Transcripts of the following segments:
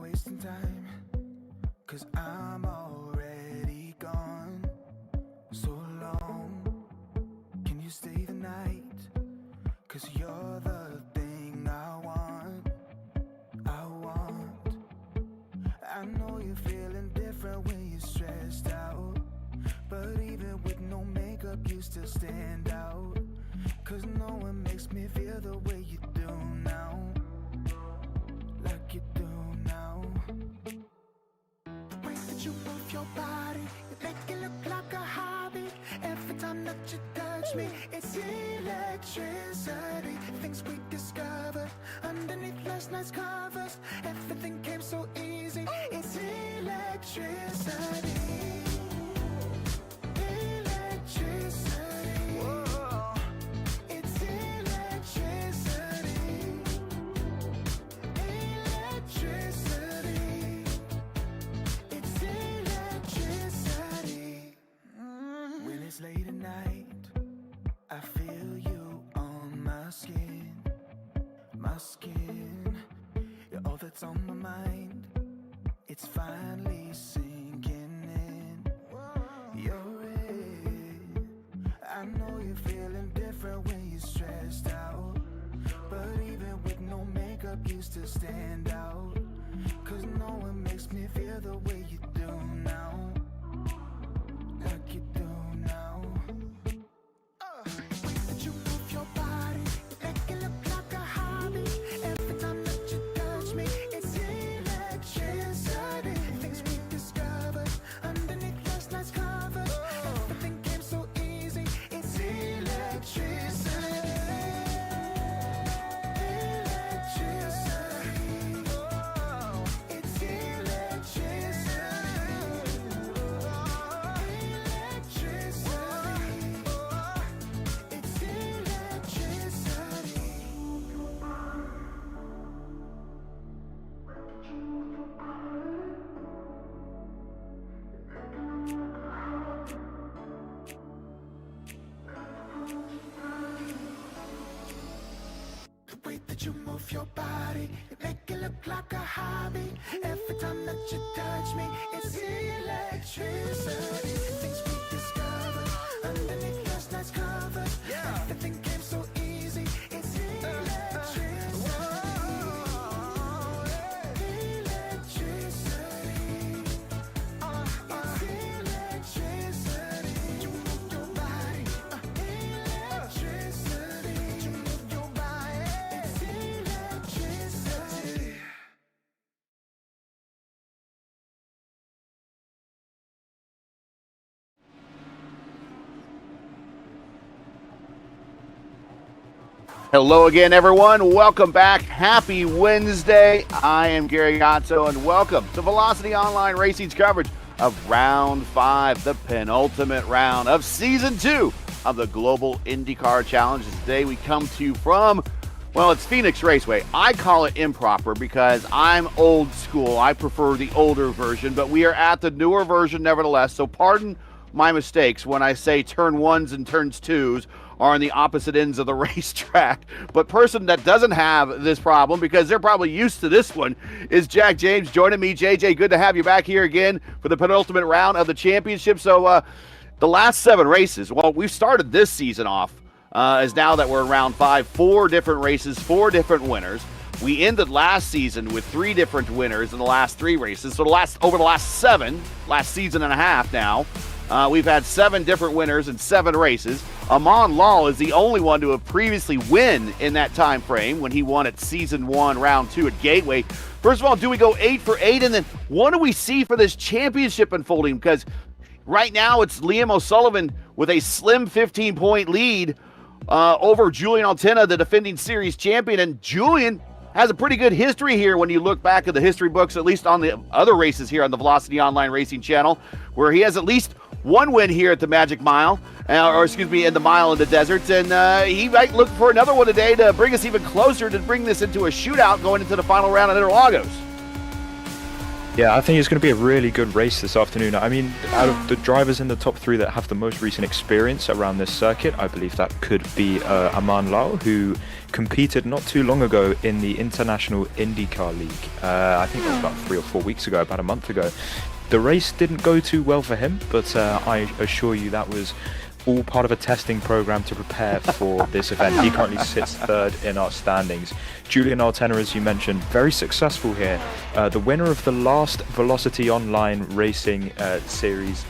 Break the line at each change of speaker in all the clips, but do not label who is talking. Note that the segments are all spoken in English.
wasting time? 'Cause I'm already gone. So long, can you stay the night? 'Cause you're the thing I want. I know you're feeling different when you're stressed out, but even with no makeup you still stand out. 'Cause no one makes me feel the way you do now, like you do now. The way that you move your body, you make it look like a hobby. Every time that you touch me, it's electricity. Things we discovered underneath last night's covers. Everything came so easy. It's electricity. Electricity. Whoa. It's electricity. Electricity. It's electricity. When it's late at night, I feel you on my skin. My skin. You're all that's on my mind. It's finally sinking in. You're it. I know you're feeling different when you're stressed out, but even with no makeup you still stand out. 'Cause no one makes me feel the way you do now, like you do now. The way that you move your body, you make it look like a hobby. Every time that you touch me, it's electricity. Things we discovered underneath last night's covers. Everything came so easy. It's electricity. Electricity. Oh, it's electricity. Electricity. It's electricity. The way that you move your body, you make it look like a hobby. Every time that you touch me, it's electricity. Things we discovered underneath last night's covers. Everything came so easy. It's electricity. Electricity. It's electricity. You move your body. Electricity. You move your body. It's electricity.
Hello again, everyone. Welcome back. Happy Wednesday. I am Gary Gatto, and welcome to Velocity Online Racing's coverage of Round 5, the penultimate round of Season 2 of the Global IndyCar Challenge. Today we come to you from, well, it's Phoenix Raceway. I call it improper because I'm old school. I prefer the older version, but we are at the newer version nevertheless, so pardon my mistakes when I say turn ones and turns twos are on the opposite ends of the racetrack. But person that doesn't have this problem, because they're probably used to this one, is Jack James joining me. JJ, good to have you back here again for the penultimate round of the championship. So the last 7 races, well, we've started this season off as now that we're in round 5, 4 different races, 4 different winners. We ended last season with 3 different winners in the last 3 races. So over the last 7, last season and a half now, we've had 7 different winners in 7 races. Amon Lal is the only one to have previously win in that time frame when he won at Season 1, Round 2 at Gateway. First of all, do we go 8 for 8? And then what do we see for this championship unfolding? Because right now it's Liam O'Sullivan with a slim 15-point lead over Julien Altena, the defending series champion. And Julien has a pretty good history here when you look back at the history books, at least on the other races here on the Velocity Online Racing channel, where he has at least 1 win here at the Magic Mile, in the Mile in the Desert, and he might look for another one today to bring us even closer, to bring this into a shootout going into the final round of Interlagos.
Yeah, I think it's going to be a really good race this afternoon. I mean, out of the drivers in the top 3 that have the most recent experience around this circuit, I believe that could be Aman Lal, who competed not too long ago in the International IndyCar League. I think that was about 3 or 4 weeks ago, about a month ago. The race didn't go too well for him, but I assure you that was all part of a testing program to prepare for this event. He currently sits 3rd in our standings. Julien Altena, as you mentioned, very successful here. The winner of the last Velocity Online Racing Series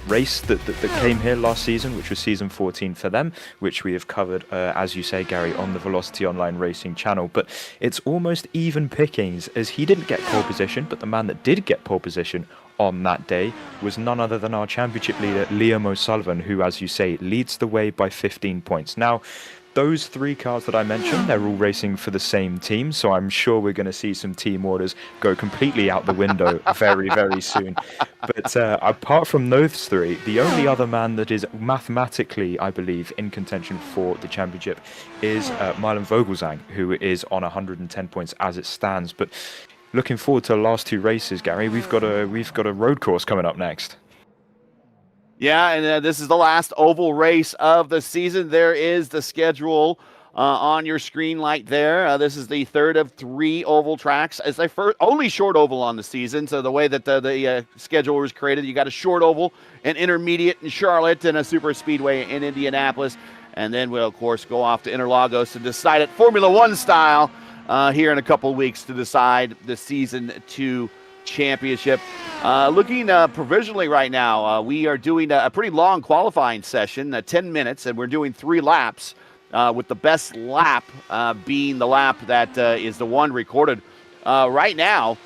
race that came here last season, which was season 14 for them, which we have covered, as you say, Gary, on the Velocity Online Racing channel. But it's almost even pickings, as he didn't get pole position, but the man that did get pole position on that day was none other than our championship leader, Liam O'Sullivan, who, as you say, leads the way by 15 points. Now, those 3 cars that I mentioned, they're all racing for the same team, so I'm sure we're going to see some team orders go completely out the window very, very soon. But apart from those 3, the only other man that is mathematically, I believe, in contention for the championship is Milan Vogelsang, who is on 110 points as it stands. But looking forward to the last 2 races, Gary. We've got a road course coming up next.
Yeah, and this is the last oval race of the season. There is the schedule on your screen right there. This is the 3rd of 3 oval tracks. It's the only short oval on the season. So the way that the schedule was created, you got a short oval, an intermediate in Charlotte, and a super speedway in Indianapolis. And then we'll, of course, go off to Interlagos to decide it Formula One style here in a couple of weeks to decide the Season 2 championship. Looking provisionally right now, we are doing a pretty long qualifying session, 10 minutes, and we're doing 3 laps, with the best lap being the lap that is the one recorded. Right now,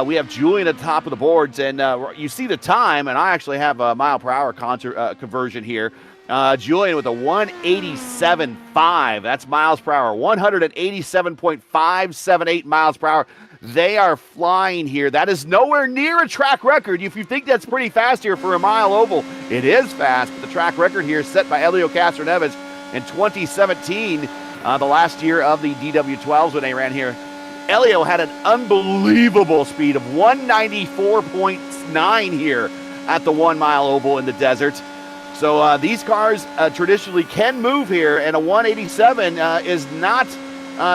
we have Julien at the top of the boards, and you see the time, and I actually have a mile per hour conversion here. Julien with a 187.5. That's miles per hour. 187.578 miles per hour. They are flying here. That is nowhere near a track record. If you think that's pretty fast here for a mile oval, it is fast. But the track record here is set by Elio Castroneves in 2017, the last year of the DW12s when they ran here. Elio had an unbelievable speed of 194.9 here at the 1 mile oval in the desert. So these cars traditionally can move here, and a 187 is not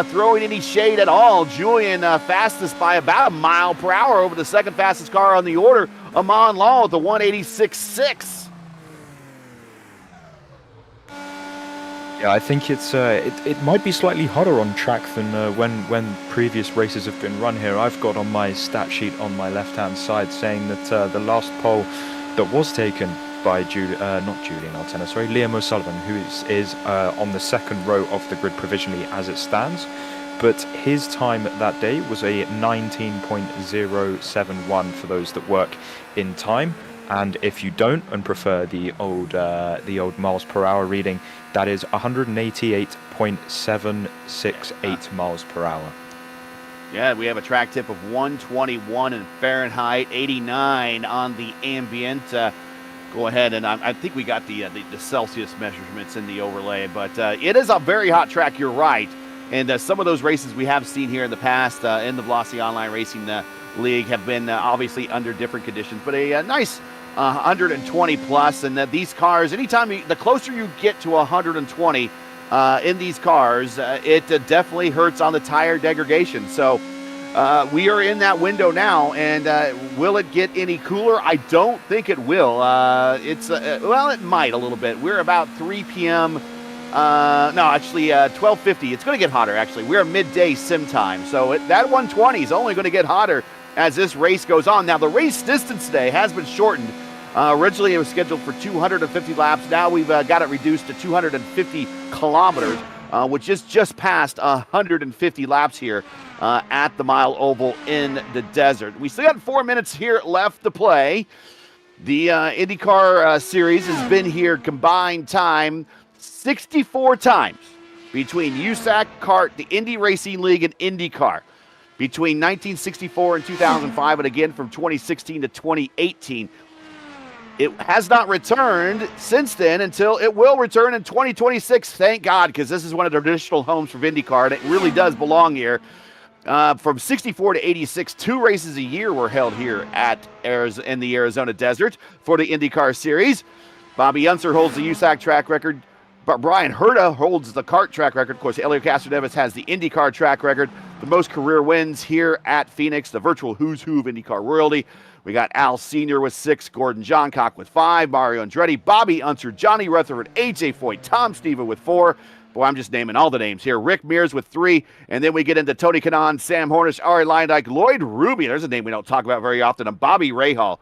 throwing any shade at all. Julien fastest by about a mile per hour over the second fastest car on the order, Aman Lal at the 186.6.
Yeah, I think it might be slightly hotter on track than when previous races have been run here. I've got on my stat sheet on my left-hand side saying that the last pole that was taken by Liam O'Sullivan, who is on the second row of the grid provisionally as it stands. But his time that day was a 19.071 for those that work in time. And if you don't and prefer the old miles per hour reading, that is 188.768 miles per hour.
Yeah, we have a track tip of 121 in Fahrenheit, 89 on the ambient. Go ahead, and I think we got the Celsius measurements in the overlay, but it is a very hot track, you're right. And some of those races we have seen here in the past in the Velocity Online Racing League have been obviously under different conditions, but a nice 120 plus. And these cars, anytime the closer you get to 120 in these cars, it definitely hurts on the tire degradation. So we are in that window now, and will it get any cooler? I don't think it will. Well, it might a little bit. We're about 3 p.m. 12:50. It's going to get hotter, actually. We're midday sim time, so that 120 is only going to get hotter as this race goes on. Now, the race distance today has been shortened. Originally, it was scheduled for 250 laps. Now we've got it reduced to 250 kilometers, which is just past 150 laps here at the mile oval in the desert. We still got 4 minutes here left to play. The IndyCar series has been here combined time 64 times between USAC, CART, the Indy Racing League, and IndyCar. Between 1964 and 2005, and again from 2016 to 2018. It has not returned since then until it will return in 2026. Thank God, because this is one of the traditional homes for IndyCar, and it really does belong here. From 64 to 86, 2 races a year were held here in the Arizona desert for the IndyCar Series. Bobby Unser holds the USAC track record. But Brian Herta holds the kart track record. Of course, Helio Castroneves has the IndyCar track record. The most career wins here at Phoenix, the virtual who's who of IndyCar royalty. We got Al Sr. with 6, Gordon Johncock with 5, Mario Andretti, Bobby Unser, Johnny Rutherford, AJ Foyt, Tom Steva with 4. Boy, I'm just naming all the names here. Rick Mears with 3. And then we get into Tony Kanaan, Sam Hornish, Ari Leindijk, Lloyd Ruby. There's a name we don't talk about very often. And Bobby Rahal,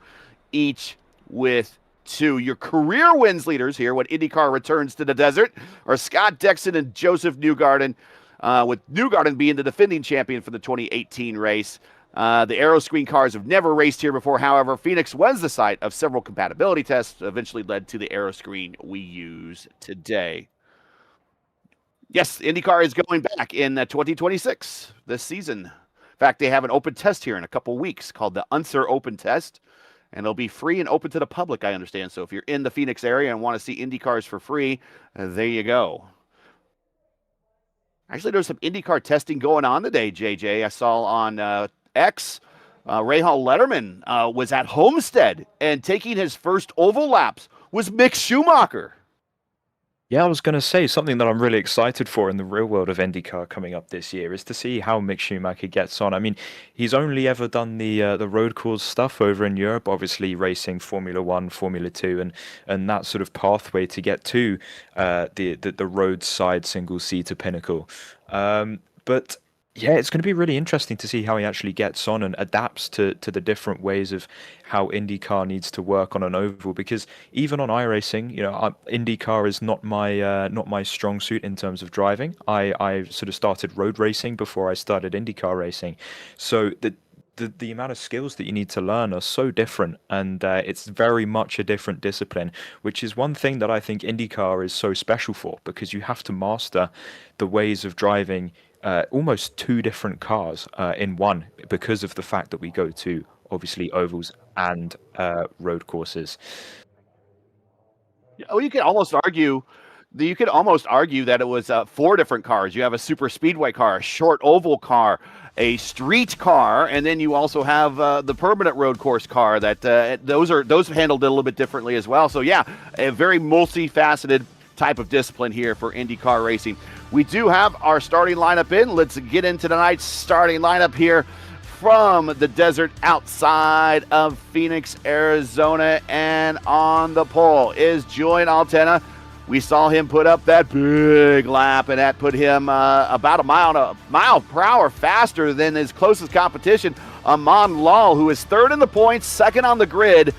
each with 2. Your career wins leaders here when IndyCar returns to the desert are Scott Dixon and Joseph Newgarden, with Newgarden being the defending champion for the 2018 race. The Aero screen cars have never raced here before. However, Phoenix was the site of several compatibility tests, eventually led to the Aero screen we use today. Yes, IndyCar is going back in 2026 this season. In fact, they have an open test here in a couple weeks called the Unser Open Test. And it'll be free and open to the public, I understand. So if you're in the Phoenix area and want to see Indy cars for free, there you go. Actually, there's some IndyCar testing going on today, JJ. I saw on X, Rahal Letterman was at Homestead, and taking his first oval laps was Mick Schumacher.
Yeah, I was going to say something that I'm really excited for in the real world of IndyCar coming up this year is to see how Mick Schumacher gets on. I mean, he's only ever done the road course stuff over in Europe, obviously racing Formula 1, Formula 2, and that sort of pathway to get to the roadside single-seater pinnacle. But yeah, it's going to be really interesting to see how he actually gets on and adapts to the different ways of how IndyCar needs to work on an oval. Because even on iRacing, IndyCar is not my strong suit in terms of driving. I sort of started road racing before I started IndyCar racing, so the amount of skills that you need to learn are so different, and it's very much a different discipline, which is one thing that I think IndyCar is so special for, because you have to master the ways of driving almost 2 different cars in one, because of the fact that we go to obviously ovals and road courses.
Oh, you could almost argue that it was 4 different cars. You have a super speedway car, a short oval car, a street car, and then you also have the permanent road course car. That those handled it a little bit differently as well. So yeah, a very multifaceted type of discipline here for IndyCar racing. We do have our starting lineup in. Let's get into tonight's starting lineup here from the desert outside of Phoenix, Arizona. And on the pole is Julien Altena. We saw him put up that big lap, and that put him about a mile per hour faster than his closest competition, Aman Lal, who is 3rd in the points, 2nd on the grid.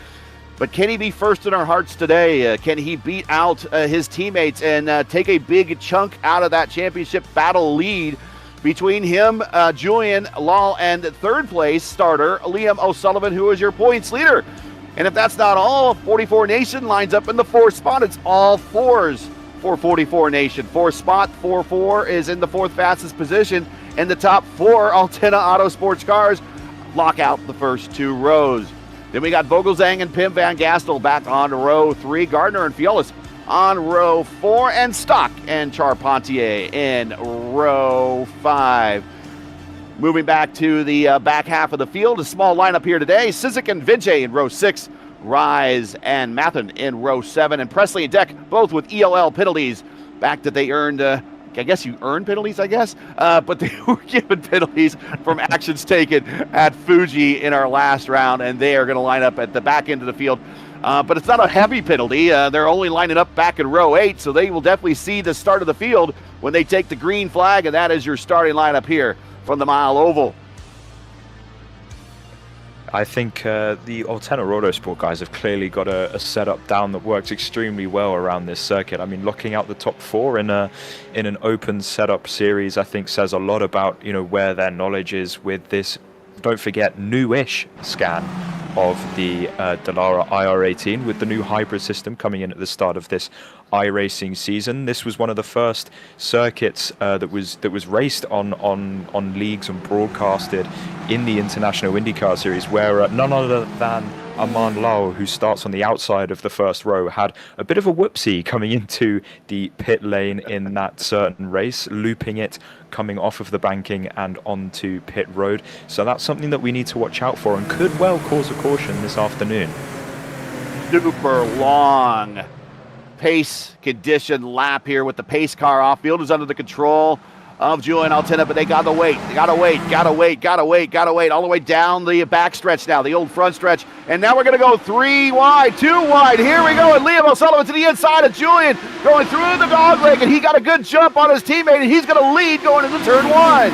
But can he be first in our hearts today? Can he beat out his teammates and take a big chunk out of that championship battle lead between him, Julien Lal, and 3rd place starter Liam O'Sullivan, who is your points leader? And if that's not all, 44 Nation lines up in the 4th spot. It's all 4s for 44 Nation. 4th spot, 4-4 is in the 4th fastest position. And the top 4 Altena Auto Sports cars lock out the first 2 rows. Then we got Vogelzang and Pim Van Gastel back on row 3. Gardner and Fiolis on row 4. And Stock and Charpentier in row 5. Moving back to the back half of the field, a small lineup here today. Sizik and Vince in row 6. Rise and Mathen in row 7. And Presley and Deck both with ELL penalties back that they earned. I guess you earn penalties, but they were given penalties from actions taken at Fuji in our last round, and they are going to line up at the back end of the field. But it's not a heavy penalty. They're only lining up back in row 8, so they will definitely see the start of the field when they take the green flag, and that is your starting lineup here from the Mile Oval.
I think the Altena Autosport guys have clearly got a setup down that works extremely well around this circuit. I mean, looking out the top 4 in an open setup series, I think says a lot about where their knowledge is with this. Don't forget, newish scan of the Dallara IR18 with the new hybrid system coming in at the start of this iRacing season. This was one of the first circuits that was raced on leagues and broadcasted in the International IndyCar Series, where none other than Aman Lau, who starts on the outside of the first row, had a bit of a whoopsie coming into the pit lane in that certain race, looping it, coming off of the banking and onto pit road. So that's something that we need to watch out for and could well cause a caution this afternoon.
Super long pace condition lap here with the pace car off. Field is under the control of Julien Altena, but they gotta wait all the way down the back stretch now, the old front stretch. And now we're gonna go 3 wide, 2 wide. Here we go, and Liam O'Sullivan to the inside of Julien, going through the dog leg, and he got a good jump on his teammate, and he's gonna lead going into turn 1.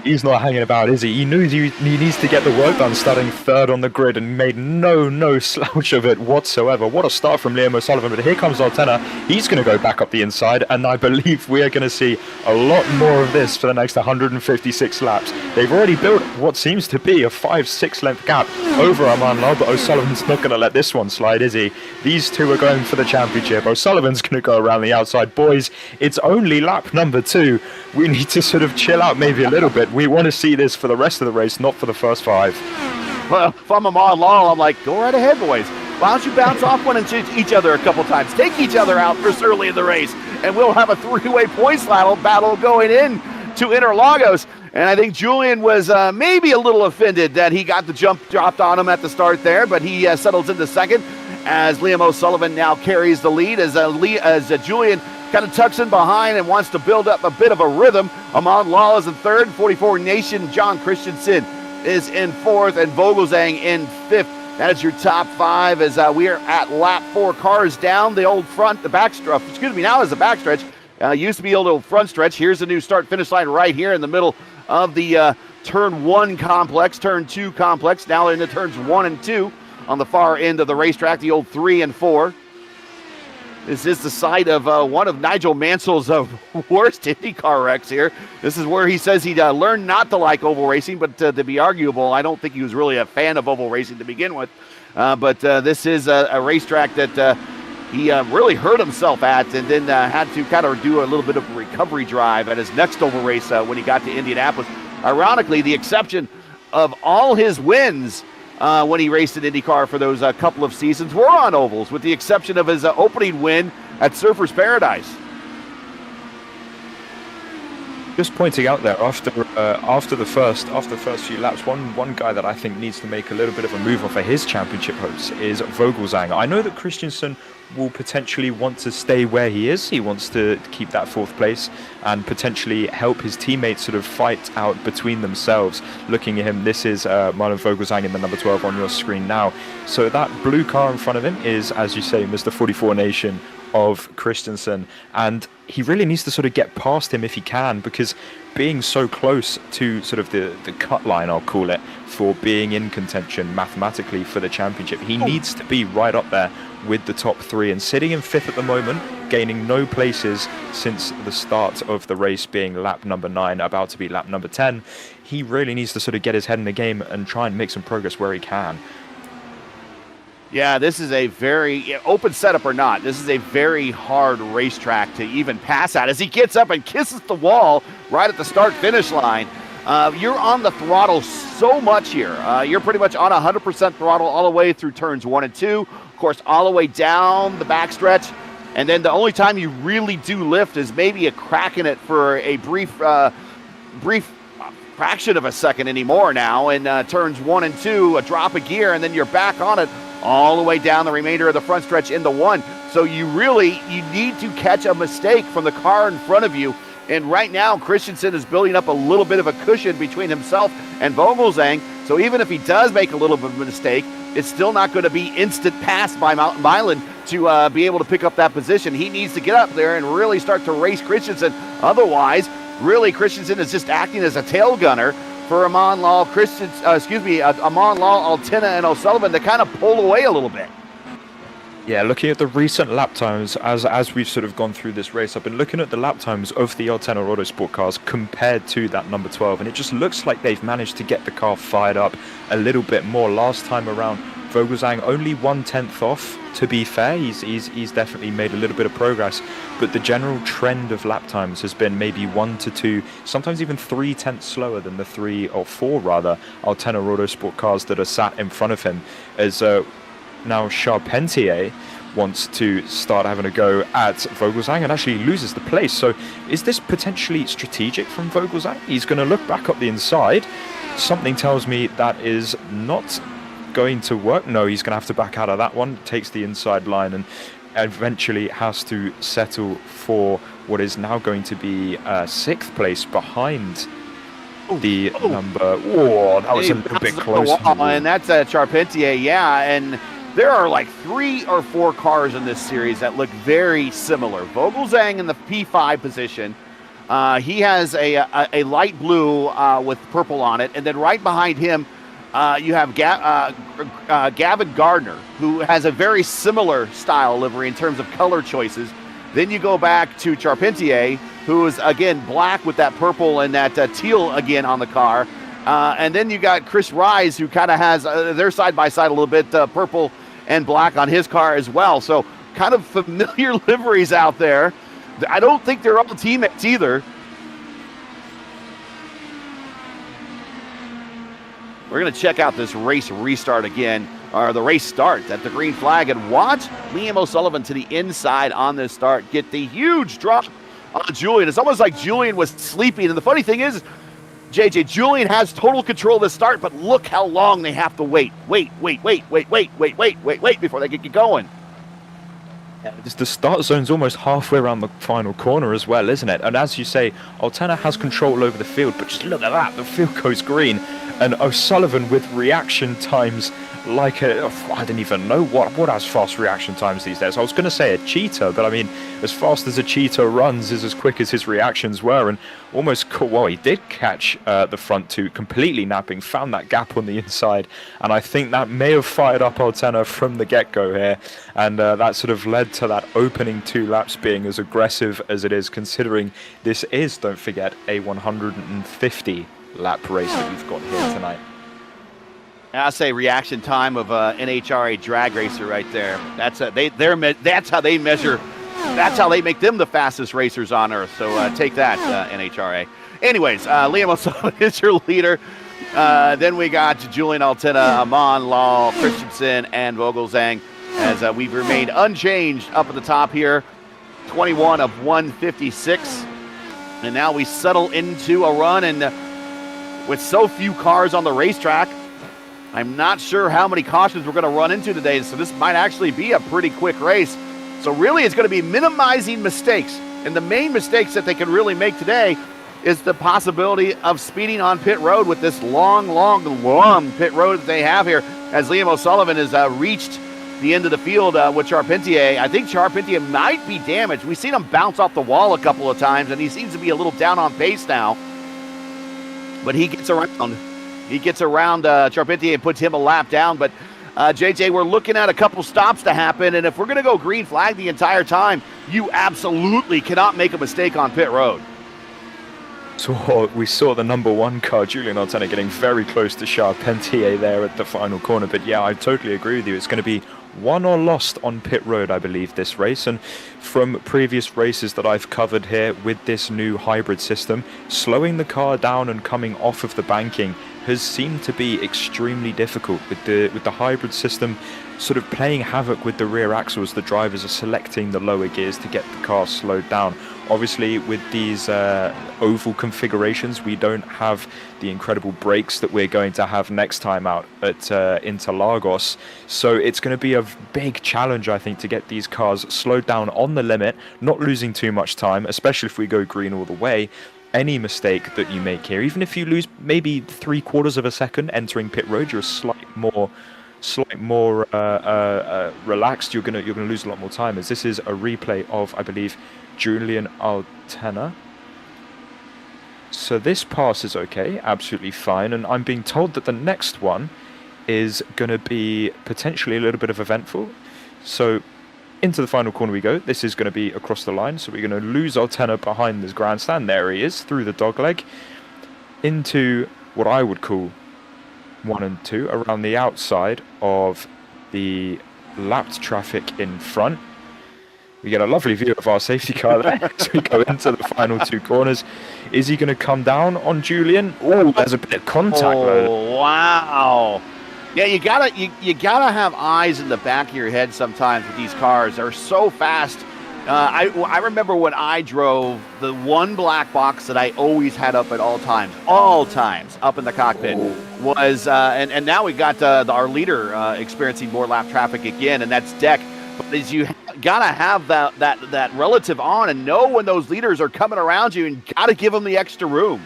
He's not hanging about, is he? He knew he needs to get the work done, starting third on the grid, and made no slouch of it whatsoever. What a start from Liam O'Sullivan, but here comes Altena. He's going to go back up the inside, and I believe we are going to see a lot more of this for the next 156 laps. They've already built what seems to be a 5-6 length gap over Aman Lau, but O'Sullivan's not going to let this one slide, is he? These two are going for the championship. O'Sullivan's going to go around the outside. Boys, it's only lap number 2. We need to sort of chill out maybe a little bit. We want to see this for the rest of the race, not for the first 5.
Well, if I'm Aman Lau, I'm like, go right ahead, boys. Why don't you bounce off one into each other a couple times? Take each other out first early in the race, and we'll have a 3-way points battle going in to Interlagos. And I think Julien was maybe a little offended that he got the jump dropped on him at the start there, but he settles into second as Liam O'Sullivan now carries the lead as Julien kind of tucks in behind and wants to build up a bit of a rhythm. Aman Lau is in third, 44 Nation. John Christensen is in fourth, and Vogelsang in fifth. That is your top 5 as we are at lap 4. Cars down the old front, the backstretch. Excuse me, now is the backstretch. Used to be a little front stretch. Here's the new start-finish line right here in the middle of the turn 1 complex, turn 2 complex. Now in the turns 1 and 2 on the far end of the racetrack, the old 3 and 4. This is the site of one of Nigel Mansell's worst IndyCar wrecks here. This is where he says he learned not to like oval racing, but to be arguable, I don't think he was really a fan of oval racing to begin with. But this is a racetrack that he really hurt himself at, and then had to kind of do a little bit of a recovery drive at his next oval race when he got to Indianapolis. Ironically, the exception of all his wins when he raced in IndyCar for those couple of seasons were on ovals, with the exception of his opening win at Surfers Paradise.
Just pointing out there, after the first few laps, one guy that I think needs to make a little bit of a move on for his championship hopes is Vogelsang. I know that Christensen will potentially want to stay where he is. He wants to keep that 4th place and potentially help his teammates sort of fight out between themselves. Looking at him, this is Marlon Vogelsang in the number 12 on your screen now. So that blue car in front of him is, as you say, Mr. 44 Nation of Christensen, and he really needs to sort of get past him if he can, because being so close to sort of the cut line, I'll call it, for being in contention mathematically for the championship, he needs to be right up there with the top 3, and sitting in 5th at the moment, gaining no places since the start of the race being lap number 9, about to be lap number 10. He really needs to sort of get his head in the game and try and make some progress where he can.
Yeah, this is a very, open setup or not, this is a very hard racetrack to even pass at as he gets up and kisses the wall right at the start-finish line. You're on the throttle so much here. You're pretty much on 100% throttle all the way through turns 1 and 2, of course, all the way down the backstretch. And then the only time you really do lift is maybe a cracking it for a brief fraction of a second anymore now. In turns 1 and 2, a drop of gear, and then you're back on it all the way down the remainder of the front stretch into 1. So you need to catch a mistake from the car in front of you. And right now, Christensen is building up a little bit of a cushion between himself and Vogelsang. So even if he does make a little bit of a mistake, it's still not going to be instant pass by Mountain Milan to be able to pick up that position. He needs to get up there and really start to race Christensen. Otherwise, really, Christensen is just acting as a tail gunner for Aman Lau, Altena, and O'Sullivan to kind of pull away a little bit.
Yeah, looking at the recent lap times, as we've sort of gone through this race, I've been looking at the lap times of the Altena Autosport cars compared to that number 12, and it just looks like they've managed to get the car fired up a little bit more. Last time around, Vogelsang only 1/10 off. To be fair, he's definitely made a little bit of progress, but the general trend of lap times has been maybe 1 to 2, sometimes even 3/10 slower than the 3 or 4 rather Altena Autosport cars that are sat in front of him. As now Charpentier wants to start having a go at Vogelsang and actually loses the place. So is this potentially strategic from Vogelsang? He's going to look back up the inside. Something tells me that is not going to work. No, he's going to have to back out of that one. Takes the inside line and eventually has to settle for what is now going to be 6th place behind the number. Whoa, that was a little bit close.
And that's Charpentier, yeah. And there are like 3 or 4 cars in this series that look very similar. Vogelsang in the P5 position. He has a light blue with purple on it. And then right behind him, you have Gavin Gardner, who has a very similar style livery in terms of color choices. Then you go back to Charpentier, who is, again, black with that purple and that teal again on the car. And then you got Chris Rise, who kind of has, they're side-by-side a little bit, purple and black on his car as well. So kind of familiar liveries out there. I don't think they're all teammates either. We're going to check out this race restart again, or the race start at the green flag, and watch Liam O'Sullivan to the inside on this start get the huge drop on Julien. It's almost like Julien was sleeping, and the funny thing is, JJ, Julien has total control of the start, but look how long they have to wait before they get going.
The start zone's almost halfway around the final corner as well, isn't it? And as you say, Altena has control over the field, but just look at that, the field goes green. And O'Sullivan with reaction times like I didn't even know what has fast reaction times these days. I was going to say a cheetah, but I mean, as fast as a cheetah runs is as quick as his reactions were, and almost, well, he did catch the front two completely napping, found that gap on the inside, and I think that may have fired up Altena from the get-go here, and that sort of led to that opening 2 laps being as aggressive as it is, considering this is, don't forget, a 150 lap race that we've got here tonight.
I say reaction time of NHRA drag racer right there. That's how they measure. That's how they make them the fastest racers on earth. So take that, NHRA. Anyways, Liam O'Sullivan is your leader. Then we got Julien, Altena, Amon, Law, Christensen, and Vogelsang, as we've remained unchanged up at the top here. 21 of 156, and now we settle into a run, and with so few cars on the racetrack, I'm not sure how many cautions we're going to run into today, so this might actually be a pretty quick race. So really it's going to be minimizing mistakes, and the main mistakes that they can really make today is the possibility of speeding on pit road with this long pit road that they have here, as Liam O'Sullivan has reached the end of the field with Charpentier. I think Charpentier might be damaged. We've seen him bounce off the wall a couple of times, and he seems to be a little down on pace now. But he gets around. He gets around Charpentier and puts him a lap down. But, JJ, we're looking at a couple stops to happen. And if we're going to go green flag the entire time, you absolutely cannot make a mistake on pit road.
So we saw the number 1 car, Julien Altena, getting very close to Charpentier there at the final corner. But, yeah, I totally agree with you. It's going to be won or lost on pit road, I believe, this race. And from previous races that I've covered here with this new hybrid system, slowing the car down and coming off of the banking has seemed to be extremely difficult with the hybrid system sort of playing havoc with the rear axles. The drivers are selecting the lower gears to get the car slowed down. Obviously, with these oval configurations, we don't have the incredible brakes that we're going to have next time out at Interlagos. So it's going to be a big challenge, I think, to get these cars slowed down on the limit, not losing too much time, especially if we go green all the way. Any mistake that you make here, even if you lose maybe 3/4 of a second entering pit road, you're a slight more relaxed. You're gonna lose a lot more time, as this is a replay of, I believe, Julien Altena. So this pass is okay, absolutely fine, and I'm being told that the next one is going to be potentially a little bit of eventful. So into the final corner we go. This is going to be across the line, so we're going to lose Altena behind this grandstand. There he is, through the dogleg, into what I would call 1 and 2, around the outside of the lapped traffic in front. We get a lovely view of our safety car there as we go into the final 2 corners. Is he going to come down on Julien? Oh, there's a bit of contact.
Oh, wow. Yeah, you gotta have eyes in the back of your head sometimes with these cars. They're so fast. I remember when I drove, the one black box that I always had up at all times up in the cockpit was, and now we got our leader experiencing more lap traffic again, and that's Deck. But as you gotta have that relative on and know when those leaders are coming around you, and gotta give them the extra room.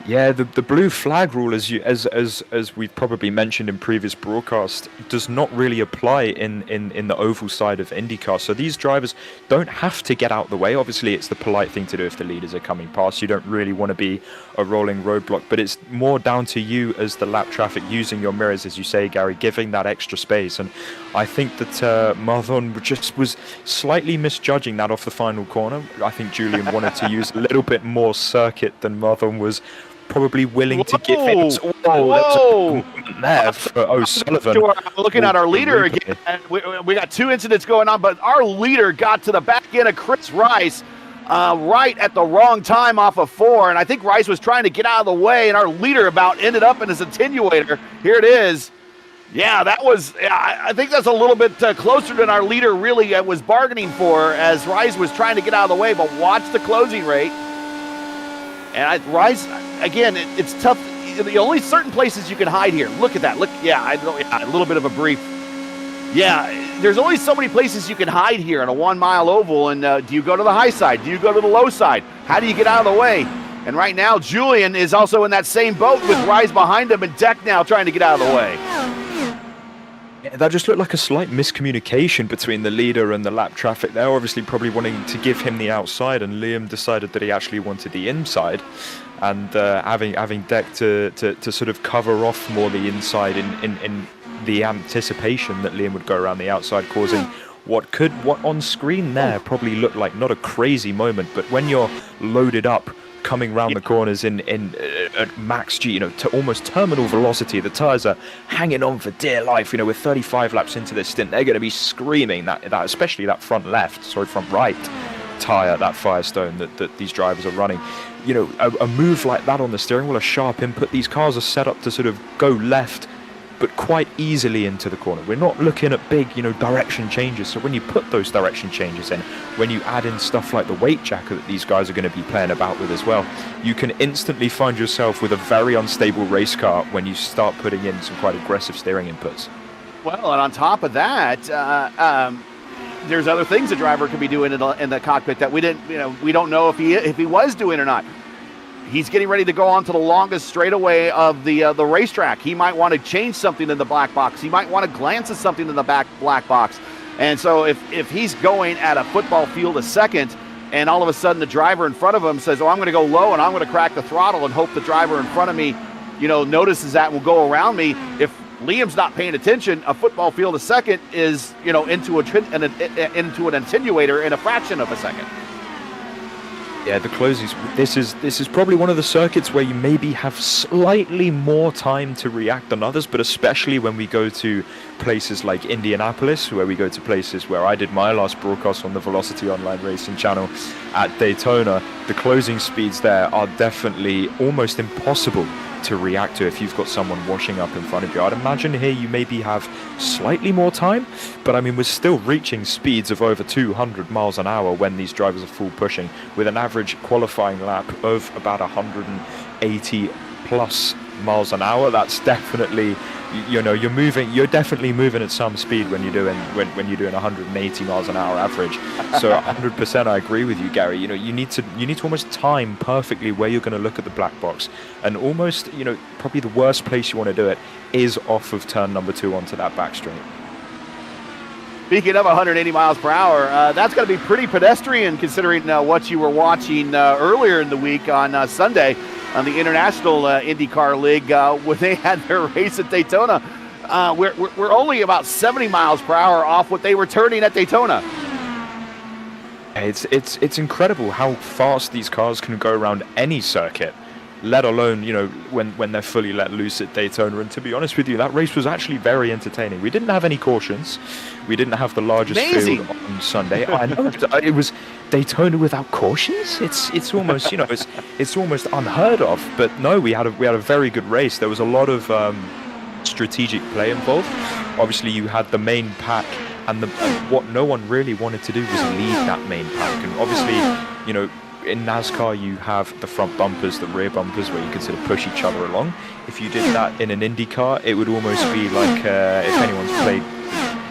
Yeah, the blue flag rule, as we've probably mentioned in previous broadcasts, does not really apply in the oval side of IndyCar. So these drivers don't have to get out the way. Obviously, it's the polite thing to do if the leaders are coming past. You don't really want to be a rolling roadblock, but it's more down to you as the lap traffic, using your mirrors, as you say, Gary, giving that extra space. And I think that Mardon just was slightly misjudging that off the final corner. I think Julien wanted to use a little bit more circuit than Mardon was probably willing to give it. Whoa! There for O'Sullivan.
Looking at our leader again, and we got 2 incidents going on, but our leader got to the back end of Chris Rice right at the wrong time off of 4, and I think Rice was trying to get out of the way, and our leader about ended up in his attenuator. Here it is. Yeah, that was, I think that's a little bit closer than our leader really was bargaining for, as Rice was trying to get out of the way, but watch the closing rate. And Rice, again, it's tough. The only certain places you can hide here. Look at that. Look, a little bit of a brief. Yeah, there's only so many places you can hide here in a 1 mile oval. And do you go to the high side? Do you go to the low side? How do you get out of the way? And right now, Julien is also in that same boat with Rice behind him and Deck now trying to get out of the way.
Yeah, that just looked like a slight miscommunication between the leader and the lap traffic. They're obviously probably wanting to give him the outside, and Liam decided that he actually wanted the inside, and having Deck to sort of cover off more the inside in the anticipation that Liam would go around the outside, causing what on screen there probably looked like not a crazy moment, but when you're loaded up coming round the corners in at max G, to almost terminal velocity, the tires are hanging on for dear life. With 35 laps into this stint, they're going to be screaming that especially that front right tire, that Firestone that these drivers are running. A move like that on the steering wheel, a sharp input. These cars are set up to sort of go left, but quite easily into the corner. We're not looking at big, direction changes. So when you put those direction changes in, when you add in stuff like the weight jacket that these guys are going to be playing about with as well, you can instantly find yourself with a very unstable race car when you start putting in some quite aggressive steering inputs. Well,
and on top of that, there's other things the driver could be doing in the cockpit that we don't know if he was doing or not. He's getting ready to go on to the longest straightaway of the racetrack. He might want to change something in the black box. He might want to glance at something in the black box. And so if he's going at a football field a second, and all of a sudden the driver in front of him says, I'm going to go low and I'm going to crack the throttle and hope the driver in front of me, notices that and will go around me. If Liam's not paying attention, a football field a second is, into an attenuator in a fraction of a second.
Yeah, the closings. This is probably one of the circuits where you maybe have slightly more time to react than others, but especially when we go to places like Indianapolis, where we go to places where I did my last broadcast on the Velocity Online Racing channel at Daytona, the closing speeds there are definitely almost impossible to react to if you've got someone washing up in front of you. I'd imagine here you maybe have slightly more time, but we're still reaching speeds of over 200 miles an hour when these drivers are full pushing, with an average qualifying lap of about 180 plus miles an hour. That's definitely, you're definitely moving at some speed when you're doing 180 miles an hour average. So 100% I agree with you, Gary. You need to almost time perfectly where you're going to look at the black box, and almost, probably the worst place you want to do it is off of turn number 2 onto that back straight.
Speaking of 180 miles per hour, that's going to be pretty pedestrian considering what you were watching earlier in the week on Sunday on the International IndyCar League when they had their race at Daytona. We're only about 70 miles per hour off what they were turning at Daytona.
It's incredible how fast these cars can go around any circuit. let alone, when they're fully let loose at Daytona. And to be honest with you, that race was actually very entertaining. We didn't have any cautions. We didn't have the largest field on Sunday. I know, it was Daytona without cautions. It's almost, it's almost unheard of. But no, we had a very good race. There was a lot of strategic play involved. Obviously, you had the main pack, and what no one really wanted to do was lead that main pack. And obviously, in NASCAR, you have the front bumpers, the rear bumpers, where you can sort of push each other along. If you did that in an IndyCar, it would almost be like, if anyone's played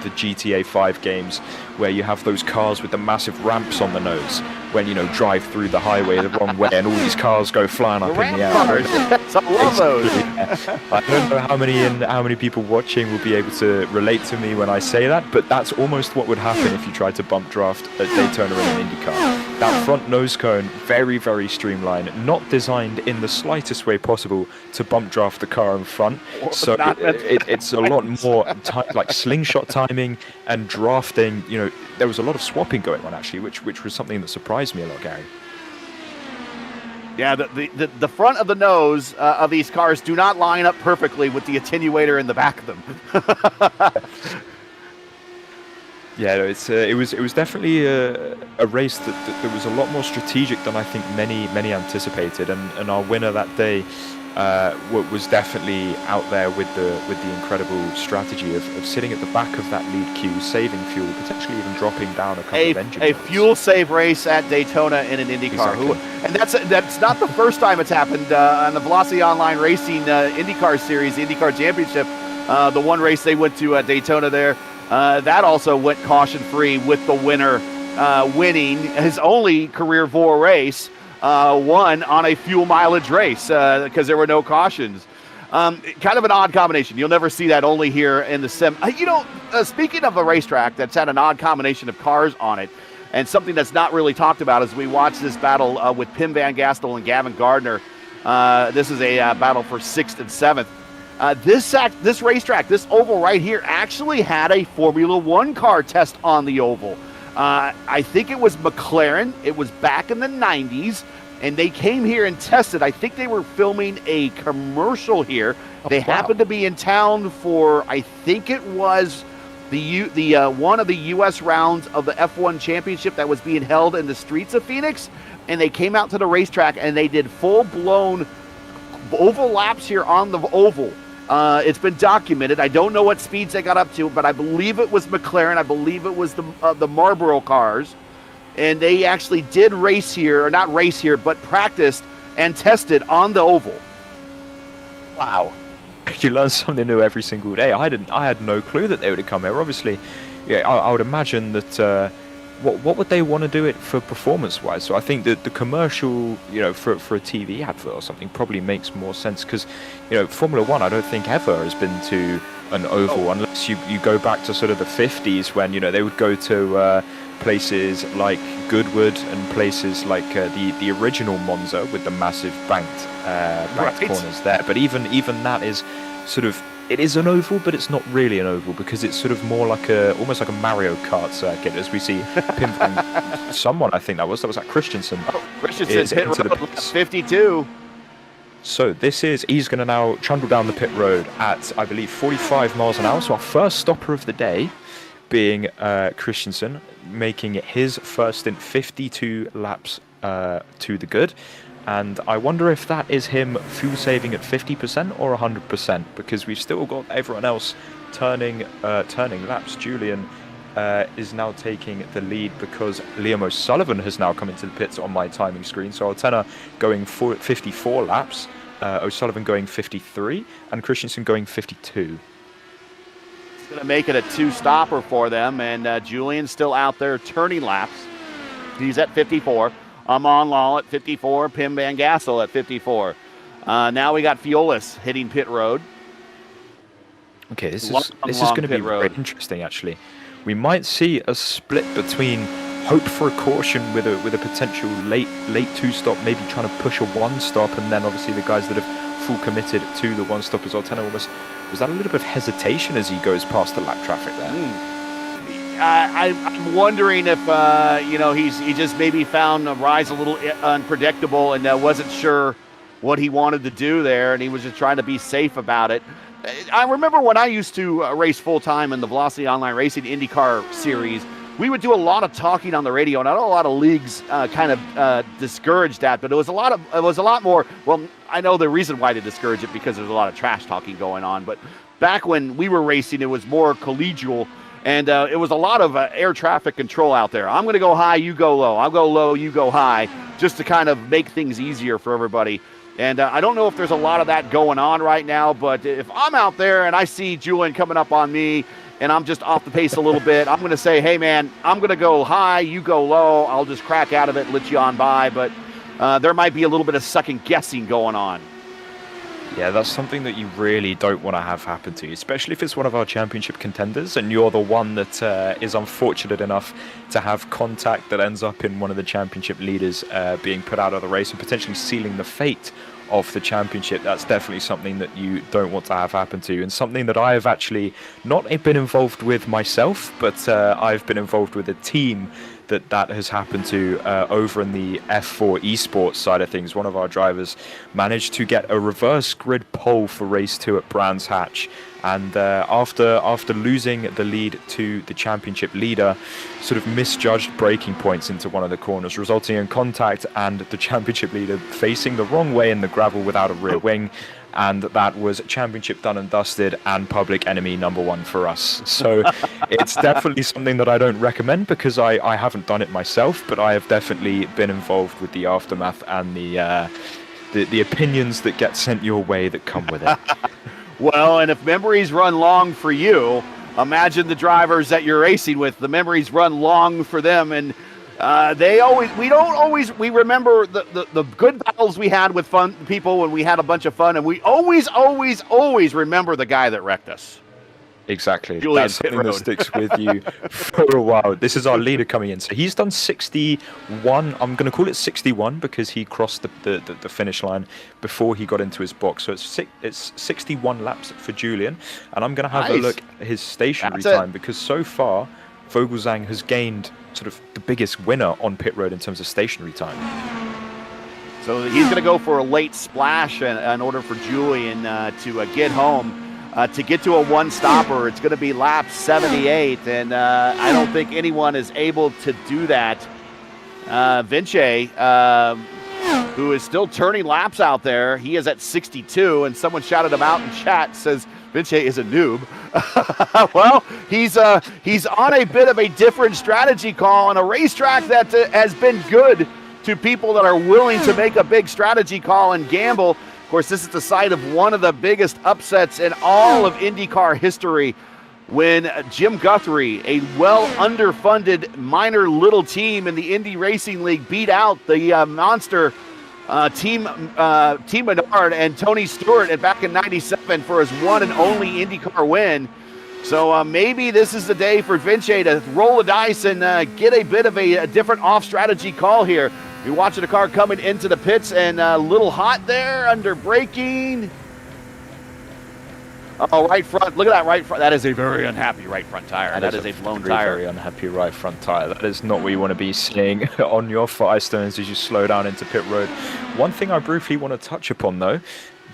the GTA 5 games, where you have those cars with the massive ramps on the nose, when drive through the highway the wrong way and all these cars go flying up in the air.
I love those.
Yeah. I don't know how many people watching will be able to relate to me when I say that, but that's almost what would happen if you tried to bump draft at Daytona in an IndyCar. That front nose cone, very, very streamlined, not designed in the slightest way possible to bump draft the car in front. So it's a lot more like slingshot timing and drafting. There was a lot of swapping going on actually, which was something that surprised me a lot, Gary.
Yeah, the front of the nose of these cars do not line up perfectly with the attenuator in the back of them.
Yeah, it was definitely a race that was a lot more strategic than I think many anticipated, and our winner that day was definitely out there with the incredible strategy of sitting at the back of that lead queue, saving fuel, potentially even dropping down a couple of engine
a fuel save race at Daytona in an IndyCar.
Exactly.
And that's not the first time it's happened on the Velocity Online Racing IndyCar Series, the IndyCar Championship. The one race they went to Daytona there, that also went caution-free with the winner winning his only career VOR race. Won on a fuel mileage race because there were no cautions. Kind of an odd combination. You'll never see that, only here in the sim. Speaking of a racetrack that's had an odd combination of cars on it, and something that's not really talked about as we watch this battle with Pim Van Gastel and Gavin Gardner. This is a battle for 6th and 7th. This racetrack, this oval right here, actually had a Formula One car test on the oval. I think it was McLaren. It was back in the 90s, and they came here and tested. I think they were filming a commercial here. They happened to be in town for, I think it was the one of the U.S. rounds of the F1 Championship that was being held in the streets of Phoenix, and they came out to the racetrack and they did full-blown oval laps here on the oval. It's been documented. I don't know what speeds they got up to, but I believe it was McLaren. I believe it was the Marlboro cars. And they actually did race here, or not race here, but practiced and tested on the oval.
Wow. You learn something new every single day. I had no clue that they would have come here. Obviously, yeah, I would imagine that what would they want to do it for performance-wise? So I think that the commercial, for a TV advert or something probably makes more sense because, Formula One, I don't think ever has been to an oval unless you go back to sort of the 50s when, they would go to places like Goodwood and places like the original Monza with the massive banked corners there. But even that is sort of, it is an oval, but it's not really an oval because it's sort of more like almost like a Mario Kart circuit, as we see Pim Van someone, I think that was at Christensen.
Christensen's hit road 52.
So he's going to now trundle down the pit road at, I believe, 45 miles an hour. So our first stopper of the day being Christensen, making his first in 52 laps to the good. And I wonder if that is him fuel saving at 50% or 100%, because we've still got everyone else turning laps. Julien is now taking the lead because Liam O'Sullivan has now come into the pits on my timing screen. So Altena going 54 laps, O'Sullivan going 53, and Christensen going 52.
It's going to make it a two-stopper for them, and Julian's still out there turning laps. He's at 54. Amon Lal at 54, Pim Van Gastel at 54. Now we got Fiolis hitting pit road.
Okay, this is going to be very interesting, actually. We might see a split between hope for a caution with a potential late two-stop, maybe trying to push a one-stop, and then obviously the guys that have full committed to the one-stop as Altena almost. Was that a little bit of hesitation as he goes past the lap traffic there?
I'm wondering if he just maybe found a rise a little unpredictable and wasn't sure what he wanted to do there, and he was just trying to be safe about it. I remember when I used to race full-time in the Velocity Online Racing IndyCar series, we would do a lot of talking on the radio, and I know a lot of leagues kind of discouraged that, but it was a lot more, well, I know the reason why they discourage it because there's a lot of trash talking going on, but back when we were racing, it was more collegial, and it was a lot of air traffic control out there. I'm going to go high, you go low. I'll go low, you go high, just to kind of make things easier for everybody. And I don't know if there's a lot of that going on right now, but if I'm out there and I see Julien coming up on me and I'm just off the pace a little bit, I'm going to say, hey, man, I'm going to go high, you go low. I'll just crack out of it and let you on by. But there might be a little bit of second guessing going on.
Yeah, that's something that you really don't want to have happen to you, especially if it's one of our championship contenders and you're the one that is unfortunate enough to have contact that ends up in one of the championship leaders being put out of the race and potentially sealing the fate of the championship. That's definitely something that you don't want to have happen to you, and something that I have actually not been involved with myself, but I've been involved with a team that has happened to over in the F4 Esports side of things. One of our drivers managed to get a reverse grid pole for race 2 at Brands Hatch, and after losing the lead to the championship leader, sort of misjudged braking points into one of the corners, resulting in contact and the championship leader facing the wrong way in the gravel without a rear wing. And that was championship done and dusted and public enemy number 1 for us. So it's definitely something that I don't recommend because I haven't done it myself, but I have definitely been involved with the aftermath and the opinions that get sent your way that come with it.
Well, and if memories run long for you, imagine the drivers that you're racing with. The memories run long for them, and we remember the good battles we had with fun people when we had a bunch of fun, and we always remember the guy that wrecked us.
Exactly.
Julien,
that's something that sticks with you for a while. This is our leader coming in. So he's done 61. I'm going to call it 61 because he crossed the finish line before he got into his box. So it's 61 laps for Julien. And I'm going to have a look at his stationary time because so far Vogelsang has gained sort of the biggest winner on pit road in terms of stationary time.
So he's going to go for a late splash in order for Julien to get home. To get to a one-stopper, it's going to be lap 78, and I don't think anyone is able to do that. Vinci, who is still turning laps out there, he is at 62, and someone shouted him out in chat, says Vinci is a noob. Well, he's on a bit of a different strategy call on a racetrack that has been good to people that are willing to make a big strategy call and gamble. Of course, this is the site of one of the biggest upsets in all of IndyCar history when Jim Guthrie, a well-underfunded minor little team in the Indy Racing League, beat out the monster Team Menard and Tony Stewart back in '97 for his one and only IndyCar win. So maybe this is the day for Vinci to roll the dice and get a bit of a different off-strategy call here. You're watching a car coming into the pits and a little hot there under braking. Oh, right front. Look at that right front. That is a very unhappy right front tire. That is a blown tire.
Very unhappy right front tire. That is not what you want to be seeing on your Firestones as you slow down into pit road. One thing I briefly want to touch upon, though,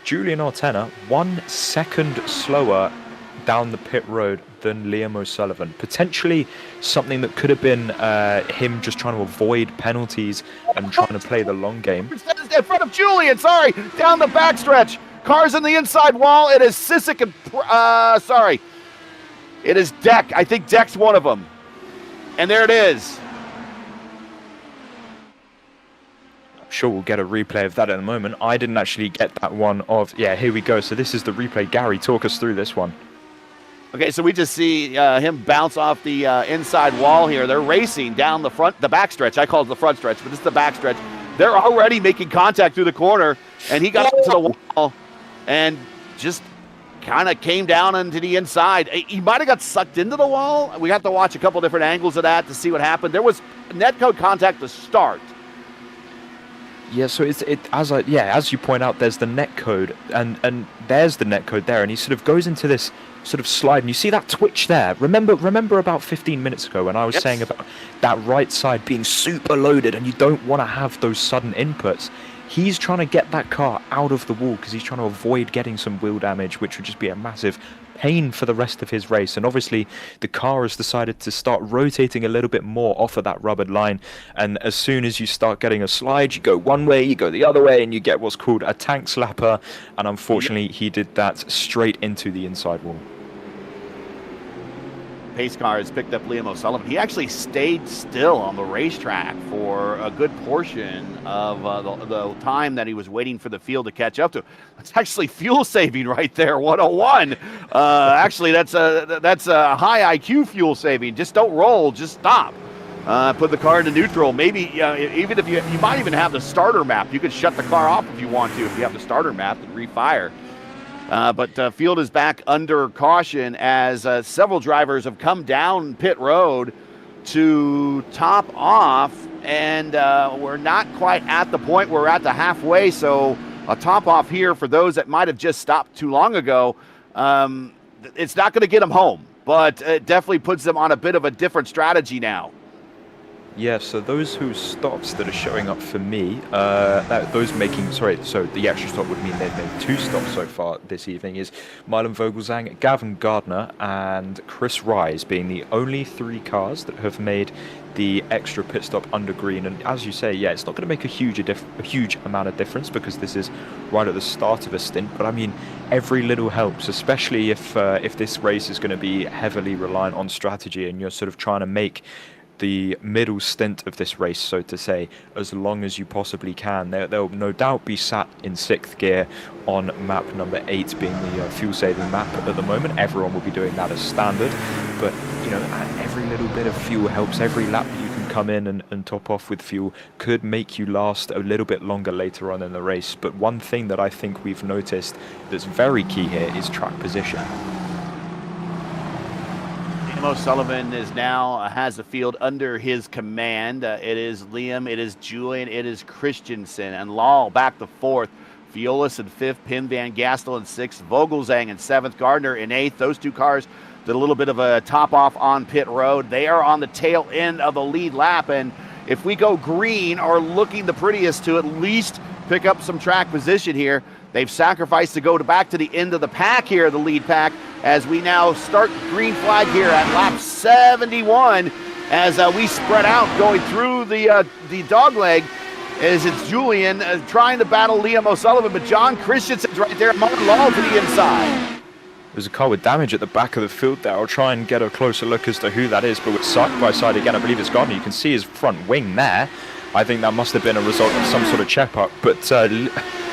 Julien Altena, 1 second slower down the pit road than Liam O'Sullivan. Potentially something that could have been him just trying to avoid penalties and trying to play the long game.
In front of Julien, sorry, down the backstretch. Cars in the inside wall. It is Sissick and, it is Deck. I think Deck's one of them. And there it is.
I'm sure we'll get a replay of that in a moment. I didn't actually get that one of, yeah, here we go. So this is the replay. Gary, talk us through this one.
Okay, so we just see him bounce off the inside wall here. They're racing down the back stretch. I call it the front stretch, but this is the back stretch. They're already making contact through the corner, and he got to the wall and just kind of came down into the inside. He might have got sucked into the wall. We have to watch a couple different angles of that to see what happened. There was netcode contact to start.
Yeah, so as you point out, there's the netcode, and there's the netcode there, and he sort of goes into this sort of slide, and you see that twitch there. Remember about 15 minutes ago when I was saying about that right side being super loaded, and you don't want to have those sudden inputs. he's trying to get that car out of the wall because he's trying to avoid getting some wheel damage, which would just be a massive pain for the rest of his race. And obviously the car has decided to start rotating a little bit more off of that rubbered line, and as soon as you start getting a slide, you go one way, you go the other way, and you get what's called a tank slapper, and unfortunately he did that straight into the inside wall.
Pace car has picked up Liam O'Sullivan. He actually stayed still on the racetrack for a good portion of the time that he was waiting for the field to catch up to. That's actually fuel saving right there, 101. Actually, that's a high IQ fuel saving. Just don't roll, just stop. Put the car into neutral. Maybe even if you might even have the starter map. You could shut the car off if you want to, if you have the starter map and refire. But field is back under caution as several drivers have come down pit road to top off, and we're not quite at the point where we're at the halfway, so a top off here for those that might have just stopped too long ago. It's not going to get them home, but it definitely puts them on a bit of a different strategy now.
Yeah, so those who stops that are showing up for me, so the extra stop would mean they've made 2 stops so far this evening, is Milan Vogelsang, Gavin Gardner, and Chris Rise being the only 3 cars that have made the extra pit stop under green. And as you say, yeah, it's not going to make a huge amount of difference because this is right at the start of a stint. But I mean, every little helps, especially if this race is going to be heavily reliant on strategy, and you're sort of trying to make the middle stint of this race, so to say, as long as you possibly can. They'll no doubt be sat in 6th gear on map number 8, being the fuel-saving map at the moment. Everyone will be doing that as standard, but you know, every little bit of fuel helps. Every lap that you can come in and top off with fuel could make you last a little bit longer later on in the race. But one thing that I think we've noticed that's very key here is track position.
O'Sullivan is now has the field under his command. It is Liam, it is Julien, it is Christensen, and Lal back to 4th. Violas in 5th, Pim Van Gastel in 6th, Vogelsang in 7th, Gardner in 8th. Those 2 cars did a little bit of a top off on pit road. They are on the tail end of the lead lap, and if we go green, are looking the prettiest to at least pick up some track position here. They've sacrificed to go back to the end of the pack here, the lead pack, as we now start green flag here at lap 71 as we spread out going through the dog leg, as it's Julien trying to battle Liam O'Sullivan, but John Christensen's right there, Martin Law to the inside.
There's a car with damage at the back of the field there. I'll try and get a closer look as to who that is, but we're side by side again. I believe it's Gardner. You can see his front wing there. I think that must have been a result of some sort of chip-up, but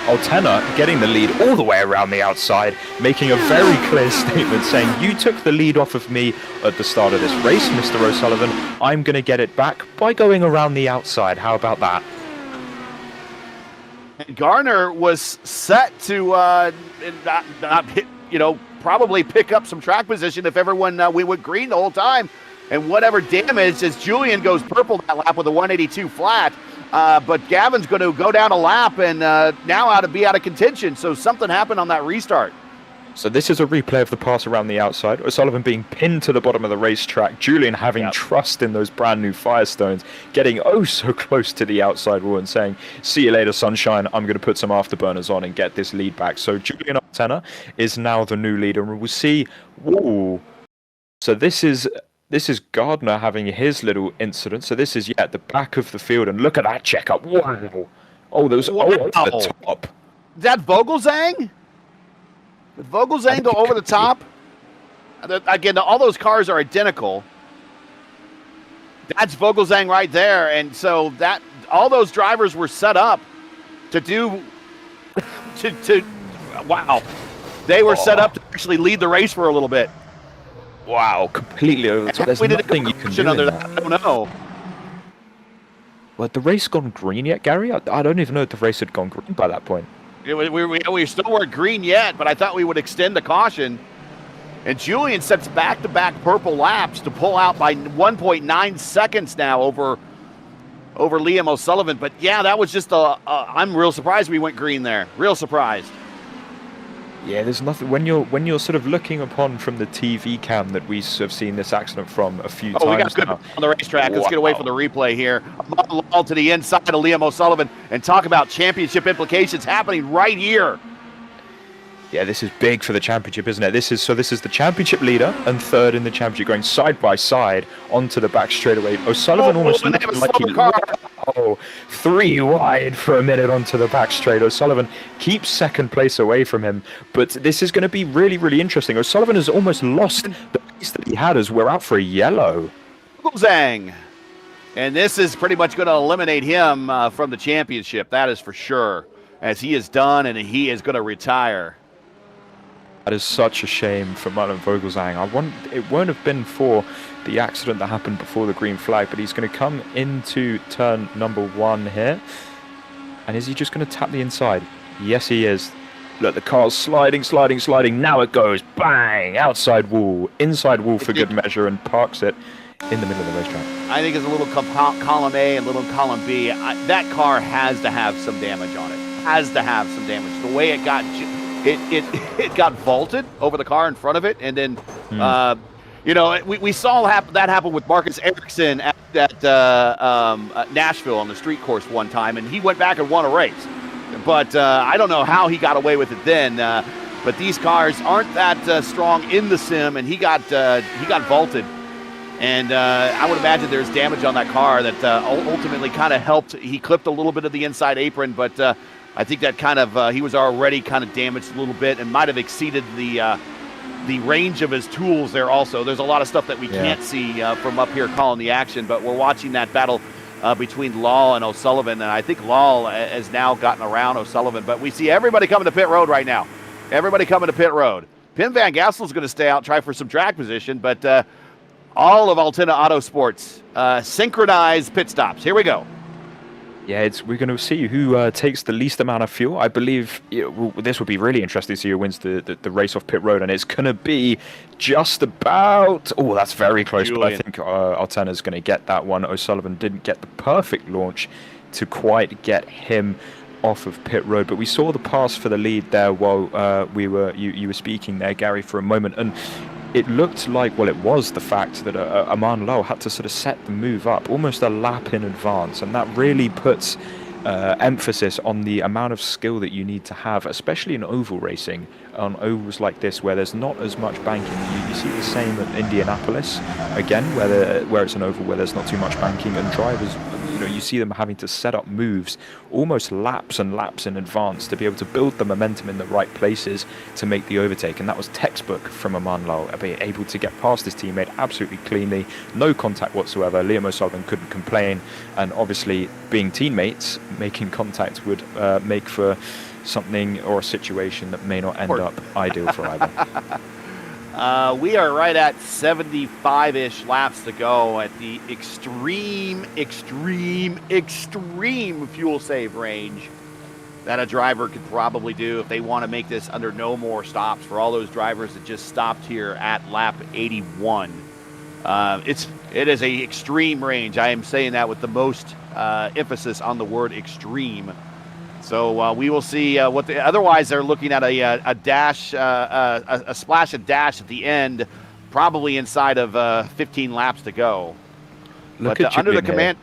Altena getting the lead all the way around the outside, making a very clear statement saying, you took the lead off of me at the start of this race, Mr. O'Sullivan. I'm going to get it back by going around the outside. How about that?
And Garner was set to not hit, probably pick up some track position if everyone we went green the whole time. And whatever damage, as Julien goes purple that lap with a 182 flat, but Gavin's going to go down a lap and now out of contention. So something happened on that restart.
So this is a replay of the pass around the outside. O'Sullivan being pinned to the bottom of the racetrack. Julien having trust in those brand new Firestones, getting oh so close to the outside wall and saying, see you later, sunshine. I'm going to put some afterburners on and get this lead back. So Julien Altena is now the new leader. And we'll see. Whoa. So this is Gardner having his little incident. So this is at the back of the field, and look at that checkup. Wow. Oh, those over the top.
Is that Vogelsang? Did Vogelsang go over the top? Again, all those cars are identical. That's Vogelsang right there, and so that all those drivers were set up to do wow. They were set up to actually lead the race for a little bit.
Wow, completely over. So there's nothing you can do
under that. I don't know.
Well, had the race gone green yet, Gary? I don't even know if the race had gone green by that point.
We still weren't green yet, but I thought we would extend the caution. And Julien sets back-to-back purple laps to pull out by 1.9 seconds now over Liam O'Sullivan. But yeah, that was just I'm real surprised we went green there. Real surprised.
Yeah, there's nothing when you're sort of looking upon from the TV cam that we have seen this accident from a few times.
We got good
now.
on the racetrack. Let's get away from the replay here. All to the inside of Liam O'Sullivan and talk about championship implications happening right here.
Yeah, this is big for the championship, isn't it? This is the championship leader and third in the championship going side by side onto the back straightaway. O'Sullivan almost looked like he 3 wide for a minute onto the back straight. O'Sullivan keeps second place away from him, but this is going to be really, really interesting. O'Sullivan has almost lost the pace that he had as we're out for a yellow.
Zhang. And this is pretty much going to eliminate him from the championship. That is for sure, as he is done and he is going to retire.
That is such a shame for Martin Vogelsang. It won't have been for the accident that happened before the green flag, but he's going to come into turn number 1 here. And is he just going to tap the inside? Yes, he is. Look, the car's sliding. Now it goes, bang, outside wall, inside wall for good measure, and parks it in the middle of the racetrack.
I think it's a little column A and little column B. That car has to have some damage on it. The way it got... It got vaulted over the car in front of it, and then, we saw that happen with Marcus Ericsson at Nashville on the street course one time, and he went back and won a race. But I don't know how he got away with it then. But these cars aren't that strong in the sim, and he got vaulted. And I would imagine there's damage on that car that ultimately kind of helped. He clipped a little bit of the inside apron, but I think that kind of he was already kind of damaged a little bit and might have exceeded the range of his tools there also. There's a lot of stuff that we can't see from up here calling the action, but we're watching that battle between Law and O'Sullivan, and I think Law has now gotten around O'Sullivan, but we see everybody coming to pit road right now. Everybody coming to pit road. Pim Van Gastel's going to stay out, try for some track position, but all of Altena Autosports synchronized pit stops. Here we go.
Yeah, we're going to see who takes the least amount of fuel. I believe this would be really interesting to see who wins the race off pit road, and it's going to be just about... Oh, that's very close, Julien. But I think Altena's going to get that one. O'Sullivan didn't get the perfect launch to quite get him off of pit road, but we saw the pass for the lead there while you were speaking there, Gary, for a moment, and it looked like, well, it was the fact that Aman Lal had to sort of set the move up almost a lap in advance, and that really puts emphasis on the amount of skill that you need to have, especially in oval racing, on ovals like this where there's not as much banking. You see the same at Indianapolis, again, where it's an oval where there's not too much banking, and drivers, you see them having to set up moves almost laps and laps in advance to be able to build the momentum in the right places to make the overtake, and that was textbook from Aman Lal, being able to get past his teammate absolutely cleanly, no contact whatsoever. Liam O'Sullivan couldn't complain, and obviously being teammates, making contact would make for something or a situation that may not end up ideal for either.
We are right at 75-ish laps to go at the extreme fuel save range that a driver could probably do if they want to make this under no more stops. For all those drivers that just stopped here at lap 81, it is a extreme range. I am saying that with the most emphasis on the word extreme. So we will see what otherwise they're looking at a dash, a splash and dash at the end, probably inside of 15 laps to go.
Look at
under the command,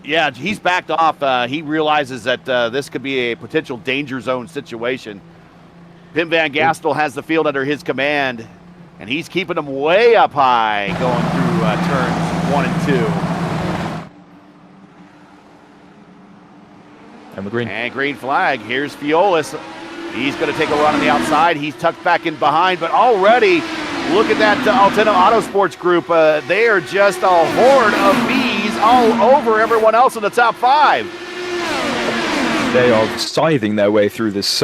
yeah, he's backed off. He realizes that this could be a potential danger zone situation. Pim Van Gastel has the field under his command, and he's keeping them way up high going through turns 1 and 2. And green flag. Here's Fiolis. He's going to take a run on the outside. He's tucked back in behind, but already, look at that Altena Autosports group. They are just a horde of bees all over everyone else in the top 5.
They are scything their way through this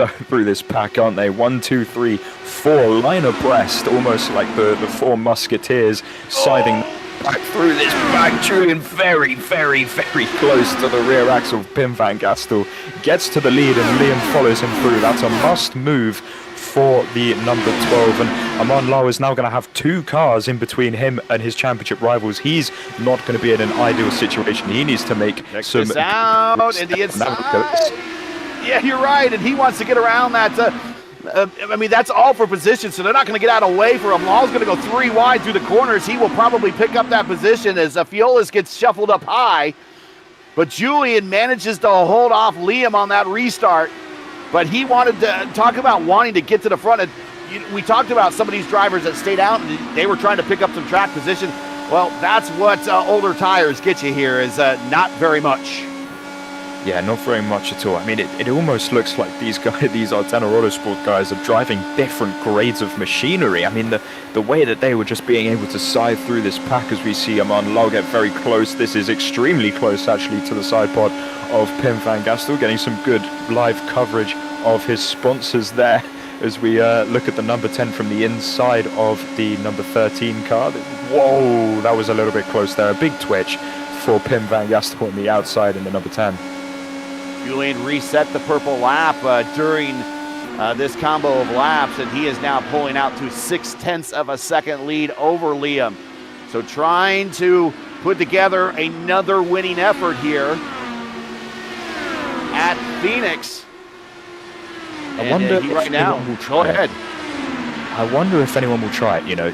pack, aren't they? 1, 2, 3, 4, line abreast, almost like the 4 musketeers scything back through this pack. Julien very, very, very close to the rear axle of Pim Van Gastel. Gets to the lead and Liam follows him through. That's a must move for the number 12. And Aman Lal is now going to have 2 cars in between him and his championship rivals. He's not going to be in an ideal situation. He needs to make some...
out and the inside. Yeah, you're right. And he wants to get around that... I mean, that's all for position, so they're not going to get out of the way for him. Law's going to go 3 wide through the corners. He will probably pick up that position as Fiolas gets shuffled up high. But Julien manages to hold off Liam on that restart. But he wanted to talk about wanting to get to the front. And we talked about some of these drivers that stayed out, and they were trying to pick up some track position. Well, that's what older tires get you here, is not very much.
Yeah, not very much at all. I mean, it almost looks like these Altena Autosport guys are driving different grades of machinery. I mean, the way that they were just being able to scythe through this pack as we see Aman Lau get very close. This is extremely close, actually, to the side pod of Pim van Gastel, getting some good live coverage of his sponsors there as we look at the number 10 from the inside of the number 13 car. Whoa, that was a little bit close there. A big twitch for Pim van Gastel on the outside in the number 10.
Julien reset the purple lap during this combo of laps, and he is now pulling out to 0.6 of a second lead over Liam. So trying to put together another winning effort here at Phoenix.
I wonder if
right now,
anyone will try it. I wonder if anyone will try it. You know,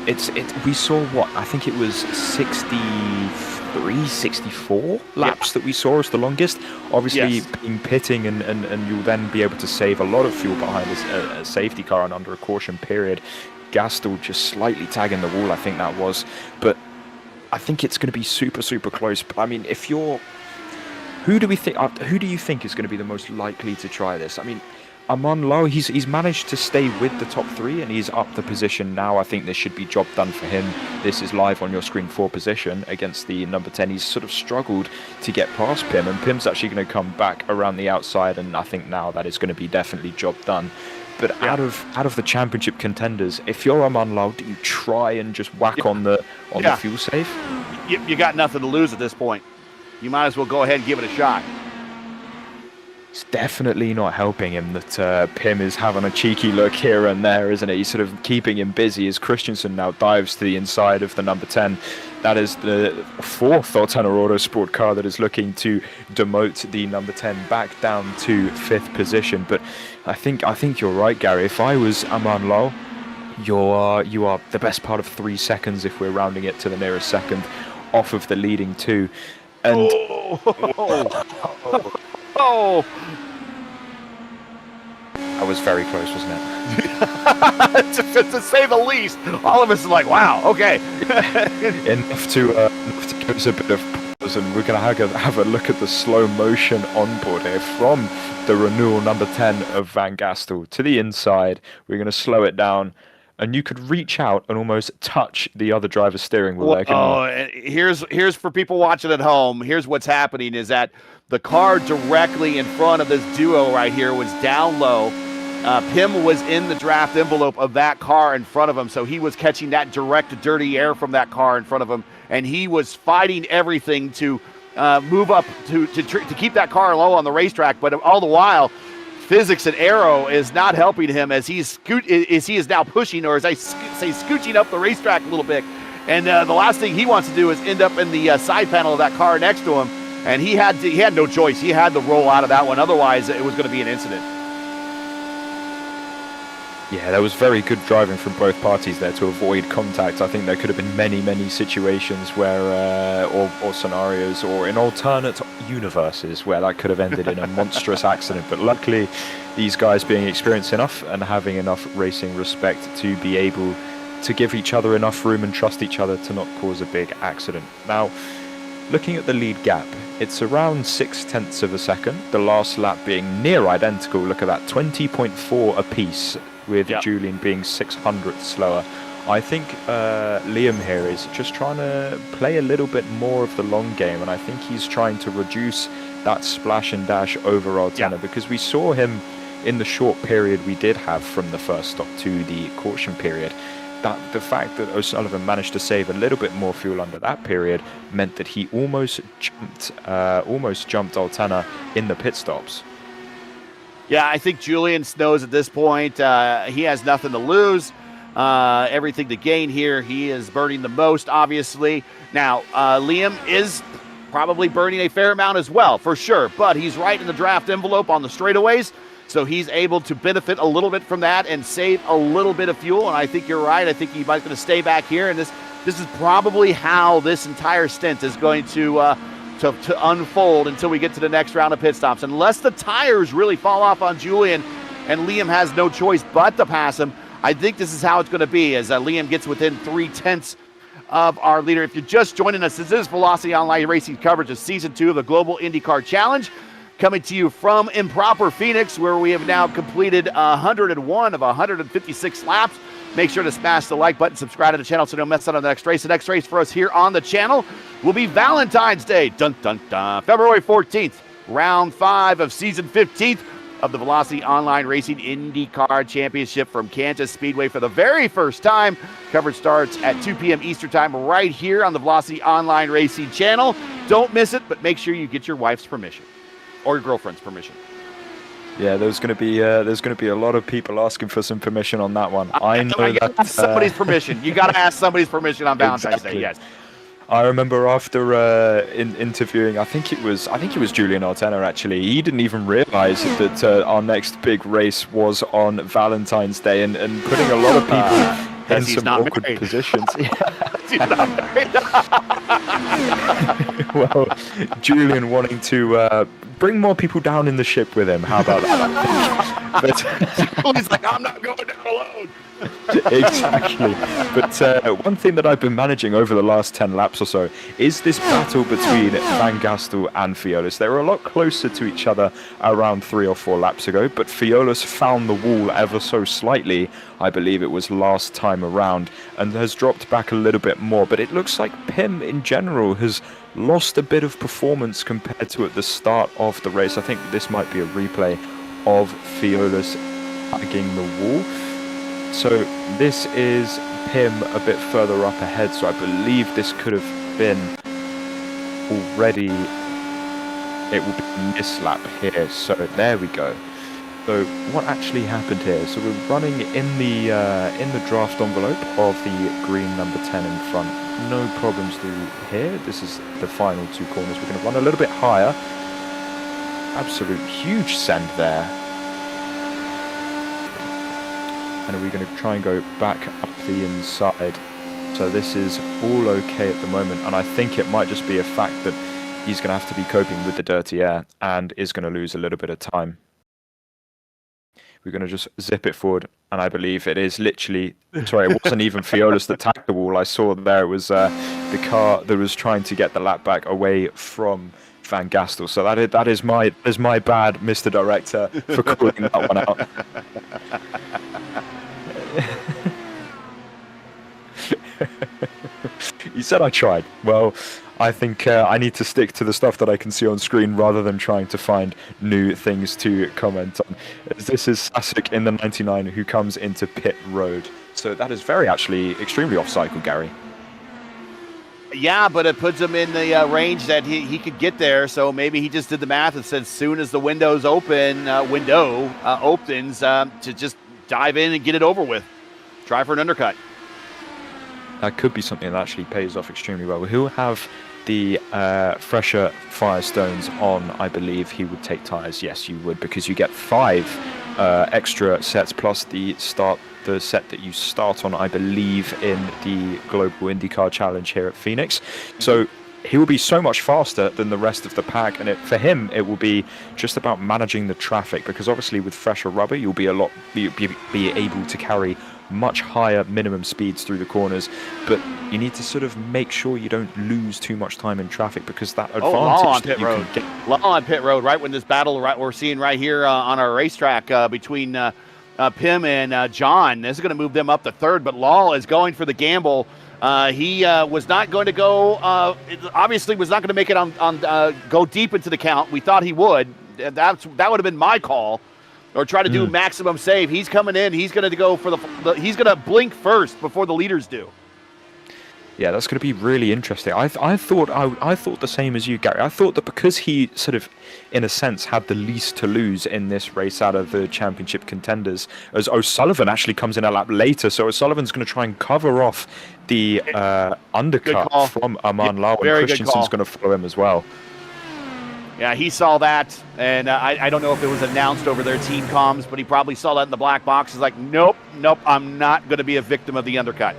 we saw what, I think it was 63, 64 laps that we saw as the longest. Obviously, in pitting and you'll then be able to save a lot of fuel behind a safety car and under a caution period. Gastel just slightly tagging the wall, I think that was. But I think it's going to be super, super close. But I mean, if you're... Who do you think is going to be the most likely to try this? I mean, Aman Lau, he's managed to stay with the top 3 and he's up the position now. I think this should be job done for him. This is live on your screen for position against the number 10. He's sort of struggled to get past Pim, and Pim's actually going to come back around the outside, and I think now that is going to be definitely job done. But out of the championship contenders, if you're Aman Lau, do you try and just whack on the fuel save?
You got nothing to lose at this point. You might as well go ahead and give it a shot.
It's definitely not helping him that Pim is having a cheeky look here and there, isn't it? He's sort of keeping him busy as Christensen now dives to the inside of the number 10. That is the 4th Altena Autosport car that is looking to demote the number 10 back down to 5th position. But I think you're right, Gary. If I was Aman Lau, you are the best part of 3 seconds, if we're rounding it to the nearest second, off of the leading 2. And that was very close, wasn't
it? to say the least. All of us are like, wow, okay.
enough to give us a bit of pause, and we're going to have a look at the slow motion onboard here from the renewal number 10 of Van Gastel to the inside. We're going to slow it down, and you could reach out and almost touch the other driver's steering wheel.
Here's for people watching at home. Here's what's happening is that the car directly in front of this duo right here was down low. Pim was in the draft envelope of that car in front of him, so he was catching that direct dirty air from that car in front of him, and he was fighting everything to move up to keep that car low on the racetrack. But all the while, physics and Aero is not helping him as he is now pushing, or as I say, scooching up the racetrack a little bit. And the last thing he wants to do is end up in the side panel of that car next to him. And he had no choice. He had to roll out of that one. Otherwise, it was going to be an incident.
Yeah, that was very good driving from both parties there to avoid contact. I think there could have been many, many situations where, or scenarios, or in alternate universes where that could have ended in a monstrous accident. But luckily, these guys being experienced enough and having enough racing respect to be able to give each other enough room and trust each other to not cause a big accident. Now, looking at the lead gap, it's around 0.6 of a second, the last lap being near identical. Look at that, 20.4 apiece, with Julien being 600 slower. I think Liam here is just trying to play a little bit more of the long game, and I think he's trying to reduce that splash and dash over Altena, because we saw him in the short period we did have from the first stop to the caution period. That the fact that O'Sullivan managed to save a little bit more fuel under that period meant that he almost jumped Altena in the pit stops.
Yeah, I think Julien knows at this point he has nothing to lose, everything to gain here. He is burning the most, obviously. Now, Liam is probably burning a fair amount as well, for sure, but he's right in the draft envelope on the straightaways. So he's able to benefit a little bit from that and save a little bit of fuel. And I think you're right. I think he's going to stay back here. And this is probably how this entire stint is going to unfold until we get to the next round of pit stops. Unless the tires really fall off on Julien and Liam has no choice but to pass him, I think this is how it's going to be as Liam gets within 0.3 of our leader. If you're just joining us, this is Velocity Online Racing coverage of Season 2 of the Global IndyCar Challenge, coming to you from improper Phoenix, where we have now completed 101 of 156 laps. Make sure to smash the like button, subscribe to the channel so you don't miss out on the next race. The next race for us here on the channel will be Valentine's Day, dun dun dun, February 14th, round 5 of Season 15th of the Velocity Online Racing IndyCar Championship from Kansas Speedway for the very first time. Coverage starts at 2 p.m. Eastern Time right here on the Velocity Online Racing channel. Don't miss it, but make sure you get your wife's permission or your girlfriend's permission.
Yeah, there's going to be a lot of people asking for some permission on that one. I know that
somebody's permission. You got to ask somebody's permission on Valentine's Day. Yes.
I remember after interviewing, I think it was Julien Altena actually. He didn't even realise that our next big race was on Valentine's Day, and putting a lot of people in some awkward positions. Well, Julien wanting to bring more people down in the ship with him. How about that? But
he's like, I'm not going down alone.
Exactly. But one thing that I've been managing over the last 10 laps or so is this battle between Van Gastel and Fiolis. They were a lot closer to each other around 3 or 4 laps ago, but Fiolis found the wall ever so slightly, I believe it was last time around, and has dropped back a little bit more. But it looks like Pim in general has lost a bit of performance compared to at the start of the race. I think this might be a replay of Fiolis hugging the wall. So this is Pim a bit further up ahead, so I believe this could have been already, it will be a mislap here. So there we go. So what actually happened here? So we're running in the draft envelope of the green number 10 in front. No problems through here. This is the final 2 corners. We're going to run a little bit higher. Absolute huge send there. And we're going to try and go back up the inside. So this is all okay at the moment, and I think it might just be a fact that he's going to have to be coping with the dirty air and is going to lose a little bit of time. We're going to just zip it forward, and I believe it is literally, sorry, it wasn't even Fiolis that tagged the wall. I saw there was the car that was trying to get the lap back away from Van Gastel. So that is my bad, Mr. Director, for calling that one out. You said I tried. Well, I think I need to stick to the stuff that I can see on screen rather than trying to find new things to comment on. This is Sasek in the 99 who comes into pit road. So that is actually extremely off-cycle, Gary.
Yeah, but it puts him in the range that he could get there. So maybe he just did the math and said as soon as the window opens, to just dive in and get it over with. Try for an undercut.
That could be something that actually pays off extremely well. He'll have the fresher Firestones on. I believe he would take tyres. Yes, you would, because you get 5 extra sets plus the set that you start on, I believe, in the Global IndyCar Challenge here at Phoenix. So he will be so much faster than the rest of the pack, and for him it will be just about managing the traffic, because obviously with fresher rubber you'll be able to carry much higher minimum speeds through the corners, but you need to sort of make sure you don't lose too much time in traffic, because that advantage that you can get.
Long on pit road, right when this battle we're seeing right here on our racetrack between Pim and John. This is going to move them up to 3rd, but Law is going for the gamble. He was not going to go, obviously was not going to make it on go deep into the count. We thought he would. That would have been my call, or try to do maximum save. He's coming in. He's going to go for he's going to blink first before the leaders do.
Yeah, that's going to be really interesting. I thought the same as you, Gary. I thought that because he sort of, in a sense, had the least to lose in this race out of the championship contenders, as O'Sullivan actually comes in a lap later. So O'Sullivan's going to try and cover off the undercut from Aman Lau, and Christensen's going to follow him as well.
Yeah, he saw that, and I don't know if it was announced over their team comms, but he probably saw that in the black box. He's like, nope, I'm not going to be a victim of the undercut.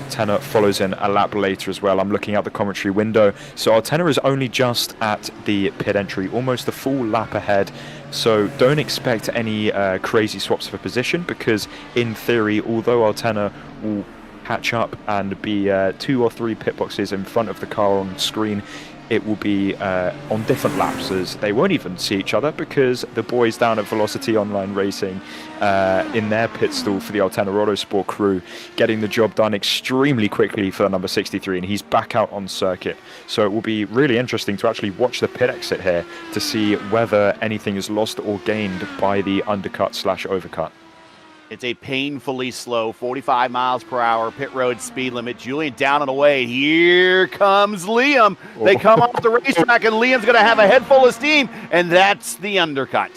Altena follows in a lap later as well. I'm looking out the commentary window. So Altena is only just at the pit entry, almost a full lap ahead. So don't expect any crazy swaps for position, because in theory, although Altena will catch up and be 2 or 3 pit boxes in front of the car on screen, it will be on different laps, as they won't even see each other, because the boys down at Velocity Online Racing in their pit stall for the Altena Autosport crew getting the job done extremely quickly for number 63, and he's back out on circuit. So it will be really interesting to actually watch the pit exit here to see whether anything is lost or gained by the undercut/overcut.
It's a painfully slow 45 miles per hour pit road speed limit. Julien down and away. Here comes Liam. They come off the racetrack, and Liam's going to have a head full of steam, and that's the undercut.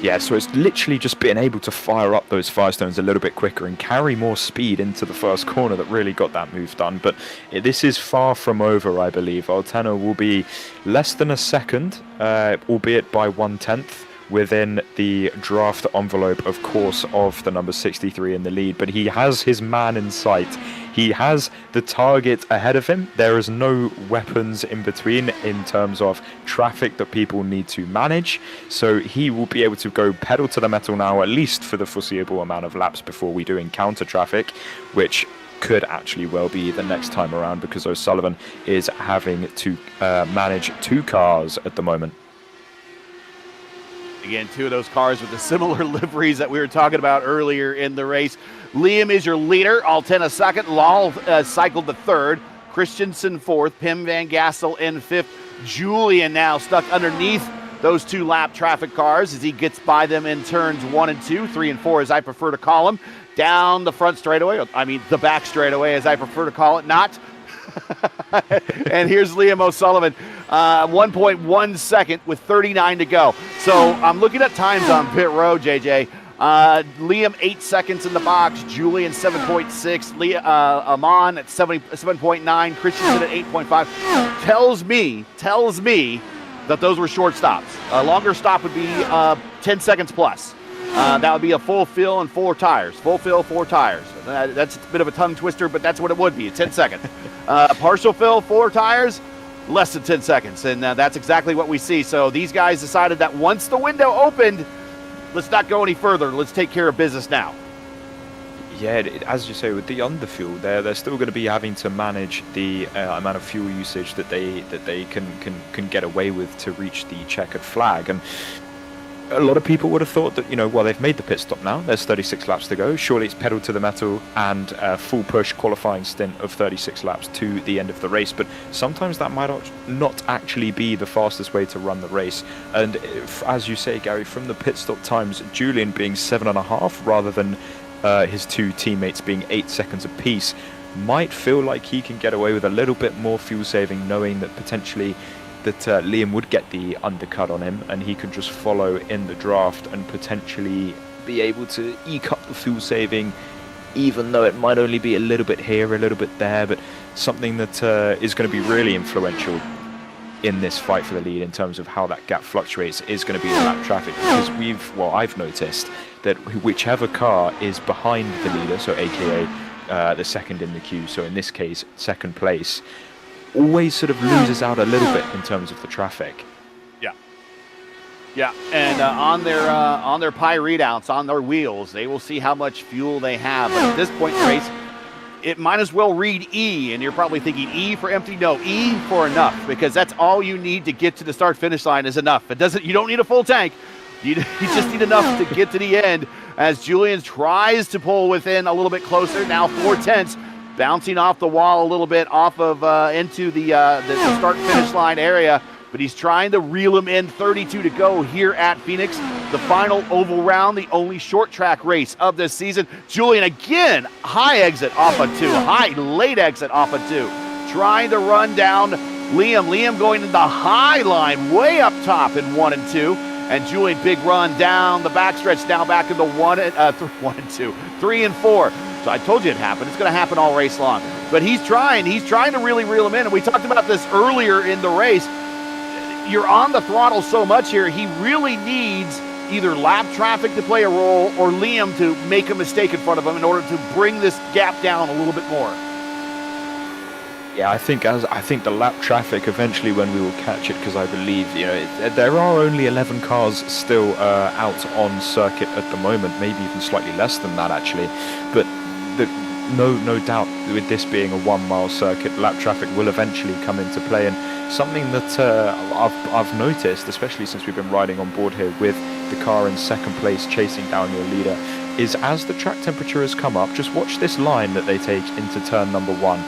Yeah, so it's literally just being able to fire up those Firestones a little bit quicker and carry more speed into the first corner that really got that move done. But this is far from over, I believe. Altena will be less than a second, albeit by 1/10. Within the draft envelope, of course, of the number 63 in the lead, but he has his man in sight. He has the target ahead of him. There is no weapons in between in terms of traffic that people need to manage, so he will be able to go pedal to the metal now, at least for the foreseeable amount of laps before we do encounter traffic, which could actually well be the next time around, because O'Sullivan is having to manage 2 cars at the moment.
Again, 2 of those cars with the similar liveries that we were talking about earlier in the race. Liam is your leader. Altena second. Lal cycled the third. Christensen fourth. Pim Van Gassel in fifth. Julien now stuck underneath those 2 lap traffic cars as he gets by them in turns 1 and 2, 3 and 4 as I prefer to call them. Down the front straightaway, the back straightaway as I prefer to call it, not. And here's Liam O'Sullivan, 1.1 second with 39 to go. So I'm looking at times on pit road, JJ. Liam 8 seconds in the box, Julien 7.6, Amon at 7.9, Christensen at 8.5. Tells me that those were short stops. A longer stop would be 10 seconds plus. That would be a full fill and 4 tires. Full fill, 4 tires. That's a bit of a tongue twister, but that's what it would be, 10 seconds. Partial fill, 4 tires, less than 10 seconds. And that's exactly what we see. So these guys decided that once the window opened, let's not go any further. Let's take care of business now.
Yeah, as you say, with the underfuel, they're still going to be having to manage the amount of fuel usage that they can get away with to reach the checkered flag. And a lot of people would have thought that, they've made the pit stop now. There's 36 laps to go. Surely it's pedal to the metal and a full push qualifying stint of 36 laps to the end of the race. But sometimes that might not actually be the fastest way to run the race. And as you say, Gary, from the pit stop times, Julien being 7.5 rather than his 2 teammates being 8 seconds apiece, might feel like he can get away with a little bit more fuel saving, knowing that potentially that Liam would get the undercut on him, and he could just follow in the draft and potentially be able to eke up the fuel saving, even though it might only be a little bit here, a little bit there, but something that is going to be really influential in this fight for the lead in terms of how that gap fluctuates is going to be the lap traffic, because I've noticed that whichever car is behind the leader, so aka the second in the queue, so in this case second place, always sort of loses out a little bit in terms of the traffic.
Yeah, and on their Pi readouts, on their wheels, they will see how much fuel they have. But at this point in the race, it might as well read E, and you're probably thinking E for empty. No, E for enough, because that's all you need to get to the start-finish line is enough. You don't need a full tank. You just need enough to get to the end, as Julien tries to pull within a little bit closer. Now 4/10, bouncing off the wall a little bit off of into the start-finish line area. But he's trying to reel him in. 32 to go here at Phoenix. The final oval round, the only short track race of this season. Julien again, high exit off of 2. Late exit off of 2. Trying to run down Liam. Liam going to the high line, way up top in 1 and 2. And Julien, big run down the backstretch, now back in the 1 and 2. 3 and 4. So I told you it happened. It's going to happen all race long. But he's trying to really reel him in. And we talked about this earlier in the race. you're on the throttle so much here, he really needs either lap traffic to play a role or Liam to make a mistake in front of him in order to bring this gap down a little bit more.
Yeah, I think the lap traffic eventually when we will catch it, because I believe there are only 11 cars still out on circuit at the moment, maybe even slightly less than that actually. But no doubt with this being a 1 mile circuit, lap traffic will eventually come into play. And something that I've noticed, especially since we've been riding on board here with the car in second place chasing down your leader, is as the track temperature has come up, just watch this line that they take into turn number 1.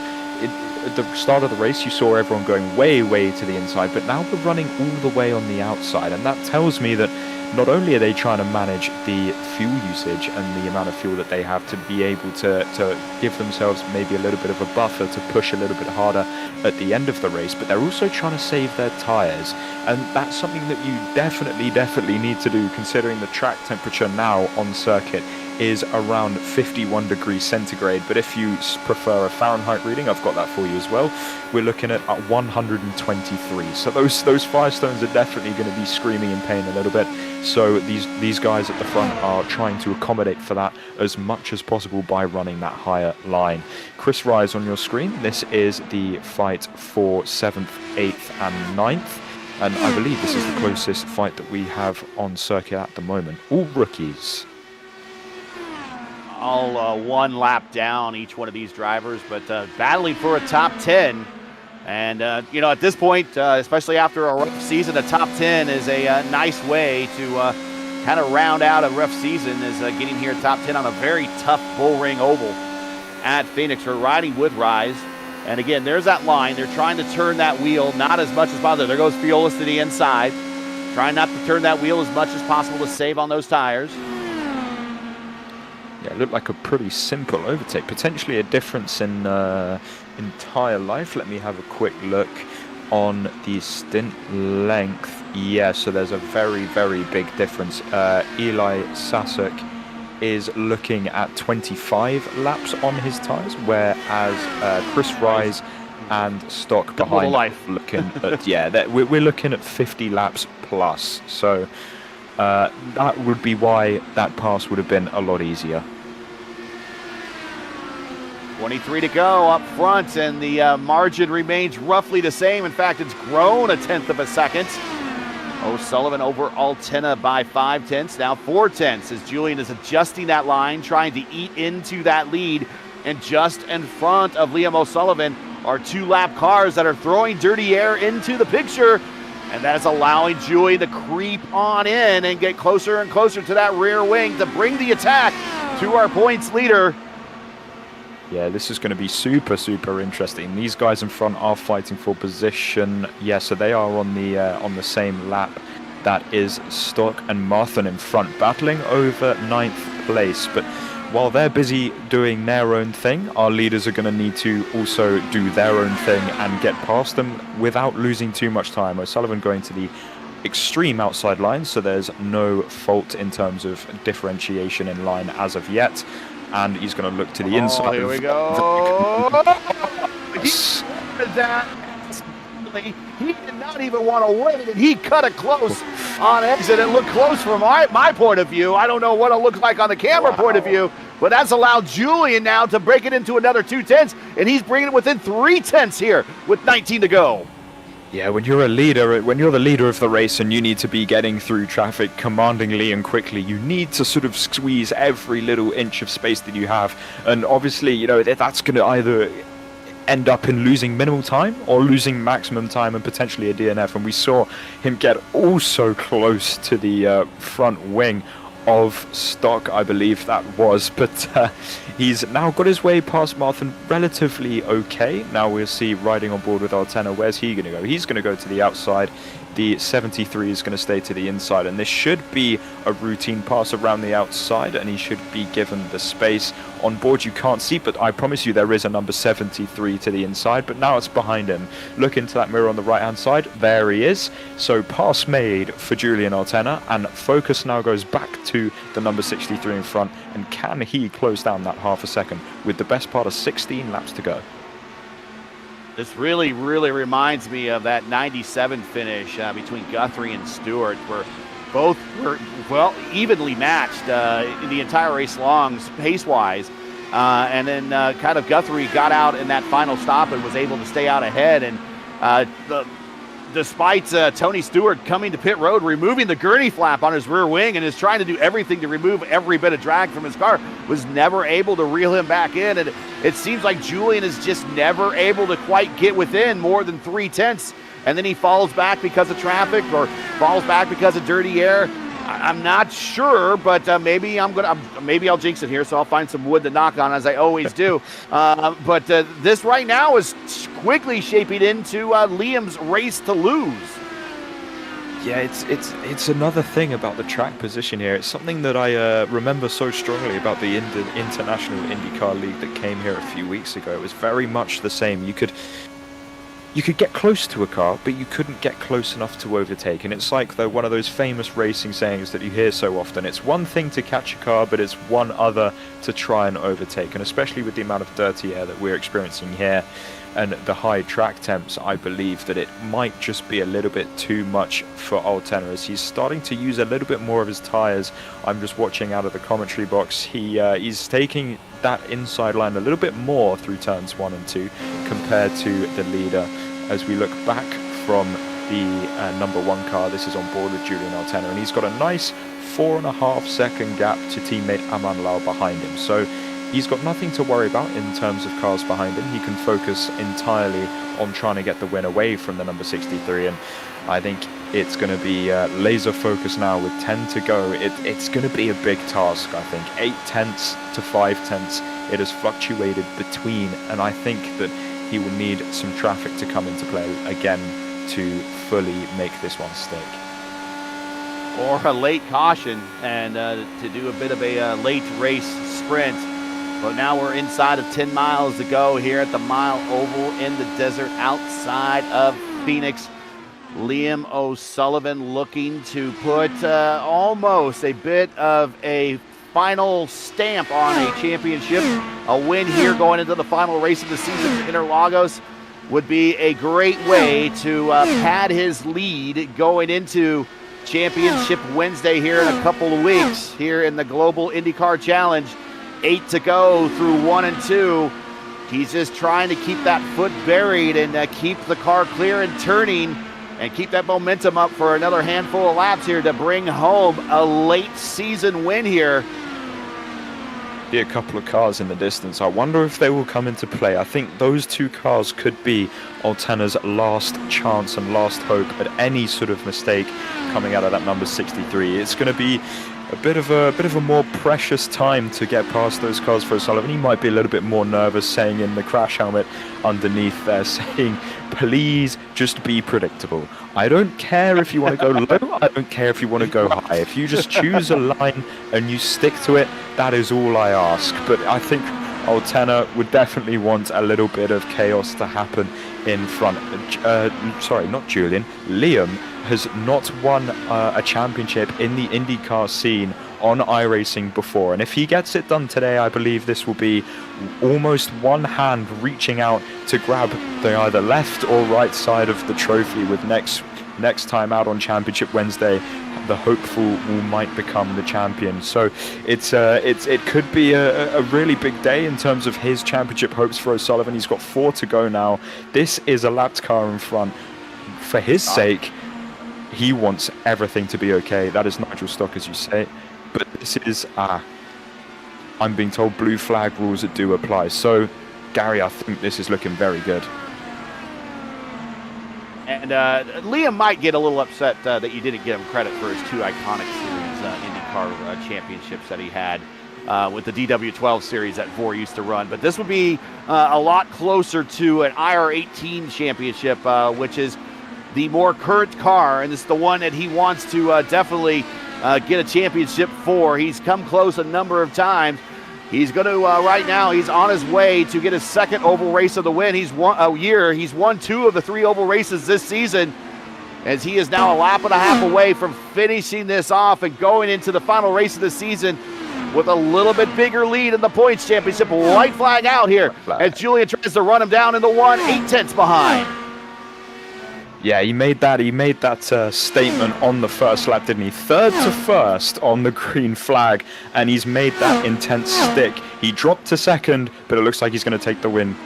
At the start of the race, you saw everyone going way to the inside, but now we're running all the way on the outside, and that tells me that not only are they trying to manage the fuel usage and the amount of fuel that they have to be able to give themselves maybe a little bit of a buffer to push a little bit harder at the end of the race, but they're also trying to save their tyres, and that's something that you definitely need to do, considering the track temperature now on circuit is around 51 degrees centigrade, but if you prefer a Fahrenheit reading, I've got that for you as well. We're looking at 123, so those Firestones are definitely going to be screaming in pain a little bit. So these guys at the front are trying to accommodate for that as much as possible by running that higher line. Chris Rise on your screen, this is the fight for 7th, 8th and 9th, and I believe this is the closest fight that we have on circuit at the moment. All rookies.
All one lap down, each one of these drivers, but battling for a top 10. And, at this point, especially after a rough season, a top 10 is a nice way to kind of round out a rough season, is getting here top 10 on a very tough bullring oval at Phoenix. We're riding with Rise. And, again, there's that line. They're trying to turn that wheel not as much as possible. There goes Fiolis to the inside. Trying not to turn that wheel as much as possible to save on those tires.
Yeah, it looked like a pretty simple overtake. Potentially a difference in entire life. Let me have a quick look on the stint length. Yeah, so there's a very big difference. Eli Sasuk is looking at 25 laps on his tyres, whereas Chris Rise and Stock behind looking at we're looking at 50 laps plus. So that would be why that pass would have been a lot easier.
23 to go up front, and the margin remains roughly the same. In fact, it's grown a tenth of a second. O'Sullivan over Altena by 5/10, now 4/10, as Julien is adjusting that line, trying to eat into that lead. And just in front of Liam O'Sullivan are 2-lap cars that are throwing dirty air into the picture. And that is allowing Julien to creep on in and get closer and closer to that rear wing to bring the attack to our points leader.
Yeah, this is going to be super interesting. These guys in front are fighting for position. Yeah, so they are on the same lap. That is Stock and Martin in front, battling over 9th place. But while they're busy doing their own thing, our leaders are going to need to also do their own thing and get past them without losing too much time. O'Sullivan going to the extreme outside line, so there's no fault in terms of differentiation in line as of yet. And he's going to look to the inside.
Here we go. He did not even want to win, and he cut it close on exit. It looked close from my point of view. I don't know what it looked like on the camera point of view, but that's allowed Julien now to break it into another 2/10, and he's bringing it within 3/10 here with 19 to go.
Yeah, when you're the leader of the race and you need to be getting through traffic commandingly and quickly, you need to sort of squeeze every little inch of space that you have. And obviously, that's going to either end up in losing minimal time or losing maximum time and potentially a DNF. And we saw him get so close to the front wing of Stock, I believe that was, but he's now got his way past Martin relatively okay. Now we'll see riding on board with Altena. Where's he going to go? He's going to go to the outside. The 73 is going to stay to the inside, and this should be a routine pass around the outside, and he should be given the space. On board you can't see, but I promise you there is a number 73 to the inside, but now it's behind him. Look into that mirror on the right hand side, there he is. So pass made for Julien Altena, and focus now goes back to the number 63 in front, and can he close down that half a second with the best part of 16 laps to go?
This really, really reminds me of that 97 finish between Guthrie and Stewart, where both were, well, evenly matched in the entire race long, pace-wise. And then kind of Guthrie got out in that final stop and was able to stay out ahead. And despite Tony Stewart coming to pit road, removing the gurney flap on his rear wing and is trying to do everything to remove every bit of drag from his car, was never able to reel him back in. And it seems like Julien is just never able to quite get within more than 3/10. And then he falls back because of traffic or falls back because of dirty air. I'm not sure, but maybe I'll jinx it here, so I'll find some wood to knock on, as I always do. But this right now is quickly shaping into Liam's race to lose.
Yeah, it's another thing about the track position here. It's something that I remember so strongly about the International IndyCar League that came here a few weeks ago. It was very much the same. You could get close to a car, but you couldn't get close enough to overtake. And it's like one of those famous racing sayings that you hear so often. It's one thing to catch a car, but it's one other to try and overtake. And especially with the amount of dirty air that we're experiencing here and the high track temps, I believe that it might just be a little bit too much for Altena, as he's starting to use a little bit more of his tyres. I'm just watching out of the commentary box. He's taking that inside line a little bit more through turns 1 and 2 compared to the leader. As we look back from the number 1 car, this is on board with Julien Altena, and he's got a nice 4.5 second gap to teammate Aman Lau behind him. So he's got nothing to worry about in terms of cars behind him. He can focus entirely on trying to get the win away from the number 63, and I think it's going to be laser focus now with 10 to go. It's going to be a big task, I think. 8/10 to 5/10 it has fluctuated between, and I think that he will need some traffic to come into play again to fully make this one stick.
Or a late caution and to do a bit of a late race sprint. But now we're inside of 10 miles to go here at the Mile Oval in the desert outside of Phoenix. Liam O'Sullivan looking to put almost a bit of a final stamp on a championship. A win here going into the final race of the season for Interlagos would be a great way to pad his lead going into Championship Wednesday here in a couple of weeks here in the Global IndyCar Challenge. 8 to go through 1 and 2. He's just trying to keep that foot buried and keep the car clear and turning and keep that momentum up for another handful of laps here to bring home a late season win here.
Be a couple of cars in the distance. I wonder if they will come into play. I think those 2 cars could be Altena's last chance and last hope at any sort of mistake coming out of that number 63. It's going to be a bit of a more precious time to get past those cars for O'Sullivan. He might be a little bit more nervous, saying in the crash helmet underneath there, saying, please just be predictable. I don't care if you want to go low, I don't care if you want to go high. If you just choose a line and you stick to it, that is all I ask. But I think Altena would definitely want a little bit of chaos to happen in front. Sorry, not Julien. Liam has not won a championship in the IndyCar scene on iRacing before, and if he gets it done today, I believe this will be almost one hand reaching out to grab the either left or right side of the trophy, with next time out on Championship Wednesday, the hopeful might become the champion. So it could be a really big day in terms of his championship hopes for O'Sullivan. He's got 4 to go now. This is a lapped car in front. For his sake, he wants everything to be okay. That is Nigel Stock, as you say. But this is, I'm being told, blue flag rules that do apply. So, Gary, I think this is looking very good.
And Liam might get a little upset that you didn't give him credit for his 2 iconic series IndyCar championships that he had with the DW12 series that Vore used to run. But this would be a lot closer to an IR18 championship, which is the more current car, and it's the one that he wants to definitely get a championship for. He's come close a number of times. He's going to, right now, he's on his way to get his 2nd oval race of the win. He's won 2 of the 3 oval races this season, as he is now a lap and a half away from finishing this off and going into the final race of the season with a little bit bigger lead in the points championship. White flag out here as Julien tries to run him down in the 1, 8/10 behind.
Yeah, he made that statement on the first lap, didn't he? Third to first on the green flag, and he's made that intense stick. He dropped to second, but it looks like he's going to take the win.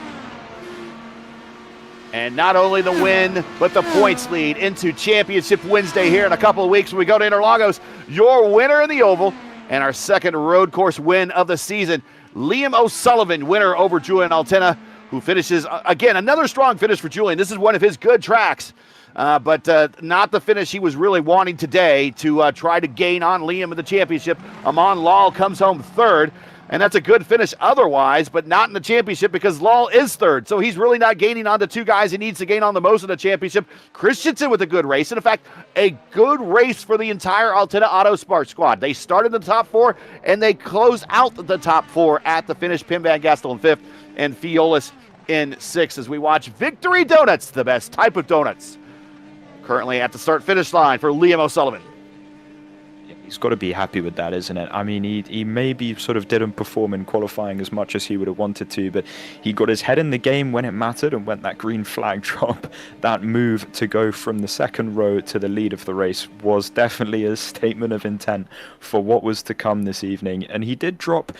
And not only the win, but the points lead into Championship Wednesday here in a couple of weeks when we go to Interlagos. Your winner in the Oval and our second road course win of the season, Liam O'Sullivan, winner over Julien Altena, who finishes, again, another strong finish for Julien. This is one of his good tracks, but not the finish he was really wanting today to try to gain on Liam in the championship. Aman Lal comes home third, and that's a good finish otherwise, but not in the championship because Lal is third, so he's really not gaining on the two guys he needs to gain on the most in the championship. Christensen with a good race, and in fact, a good race for the entire Altena Autosport squad. They started in the top 4, and they close out the top 4 at the finish. Pim van Gastel in 5th, and Fiolis in 6th as we watch Victory Donuts, the best type of donuts, currently at the start-finish line for Liam O'Sullivan.
He's got to be happy with that, isn't it? I mean, he maybe sort of didn't perform in qualifying as much as he would have wanted to, but he got his head in the game when it mattered, and when that green flag drop, that move to go from the second row to the lead of the race was definitely a statement of intent for what was to come this evening. And he did drop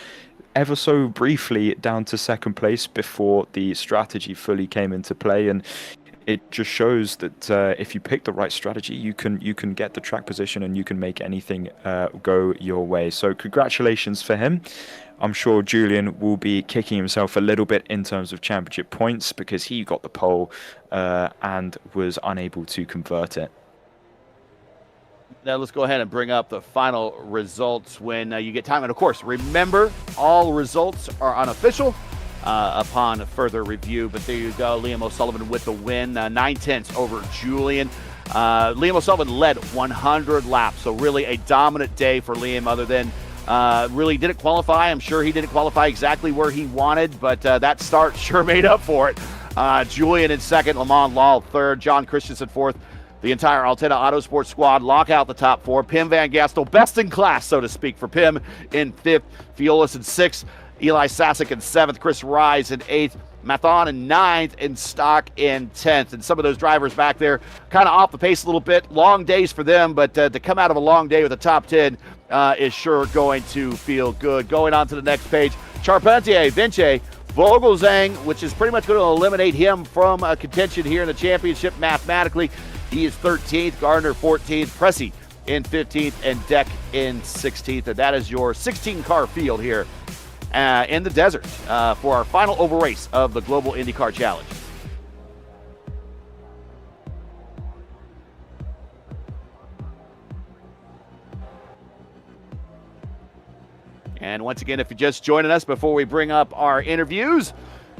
ever so briefly down to second place before the strategy fully came into play, and it just shows that if you pick the right strategy, you can get the track position and you can make anything go your way. So congratulations for him. I'm sure Julien will be kicking himself a little bit in terms of championship points because he got the pole and was unable to convert it.
Now let's go ahead and bring up the final results when you get time. And of course, remember, all results are unofficial upon further review. But there you go, Liam O'Sullivan with the win, 9/10 over Julien. Liam O'Sullivan led 100 laps, so really a dominant day for Liam, other than really didn't qualify. I'm sure he didn't qualify exactly where he wanted, but that start sure made up for it. Julien in second, Aman Lal third, John Christensen fourth. The entire Altena Autosport squad lock out the top 4. Pim van Gastel, best in class, so to speak, for Pim in 5th. Fiolis in 6th. Eli Sasek in 7th. Chris Rise in 8th. Mathon in 9th. And Stock in 10th. And some of those drivers back there kind of off the pace a little bit. Long days for them, but to come out of a long day with a top 10 is sure going to feel good. Going on to the next page, Charpentier, Vinci, Vogelzang, which is pretty much going to eliminate him from contention here in the championship mathematically. He is 13th, Gardner 14th, Pressy in 15th, and Deck in 16th. And that is your 16-car field here in the desert for our final oval race of the Global IndyCar Challenge. And once again, if you're just joining us before we bring up our interviews,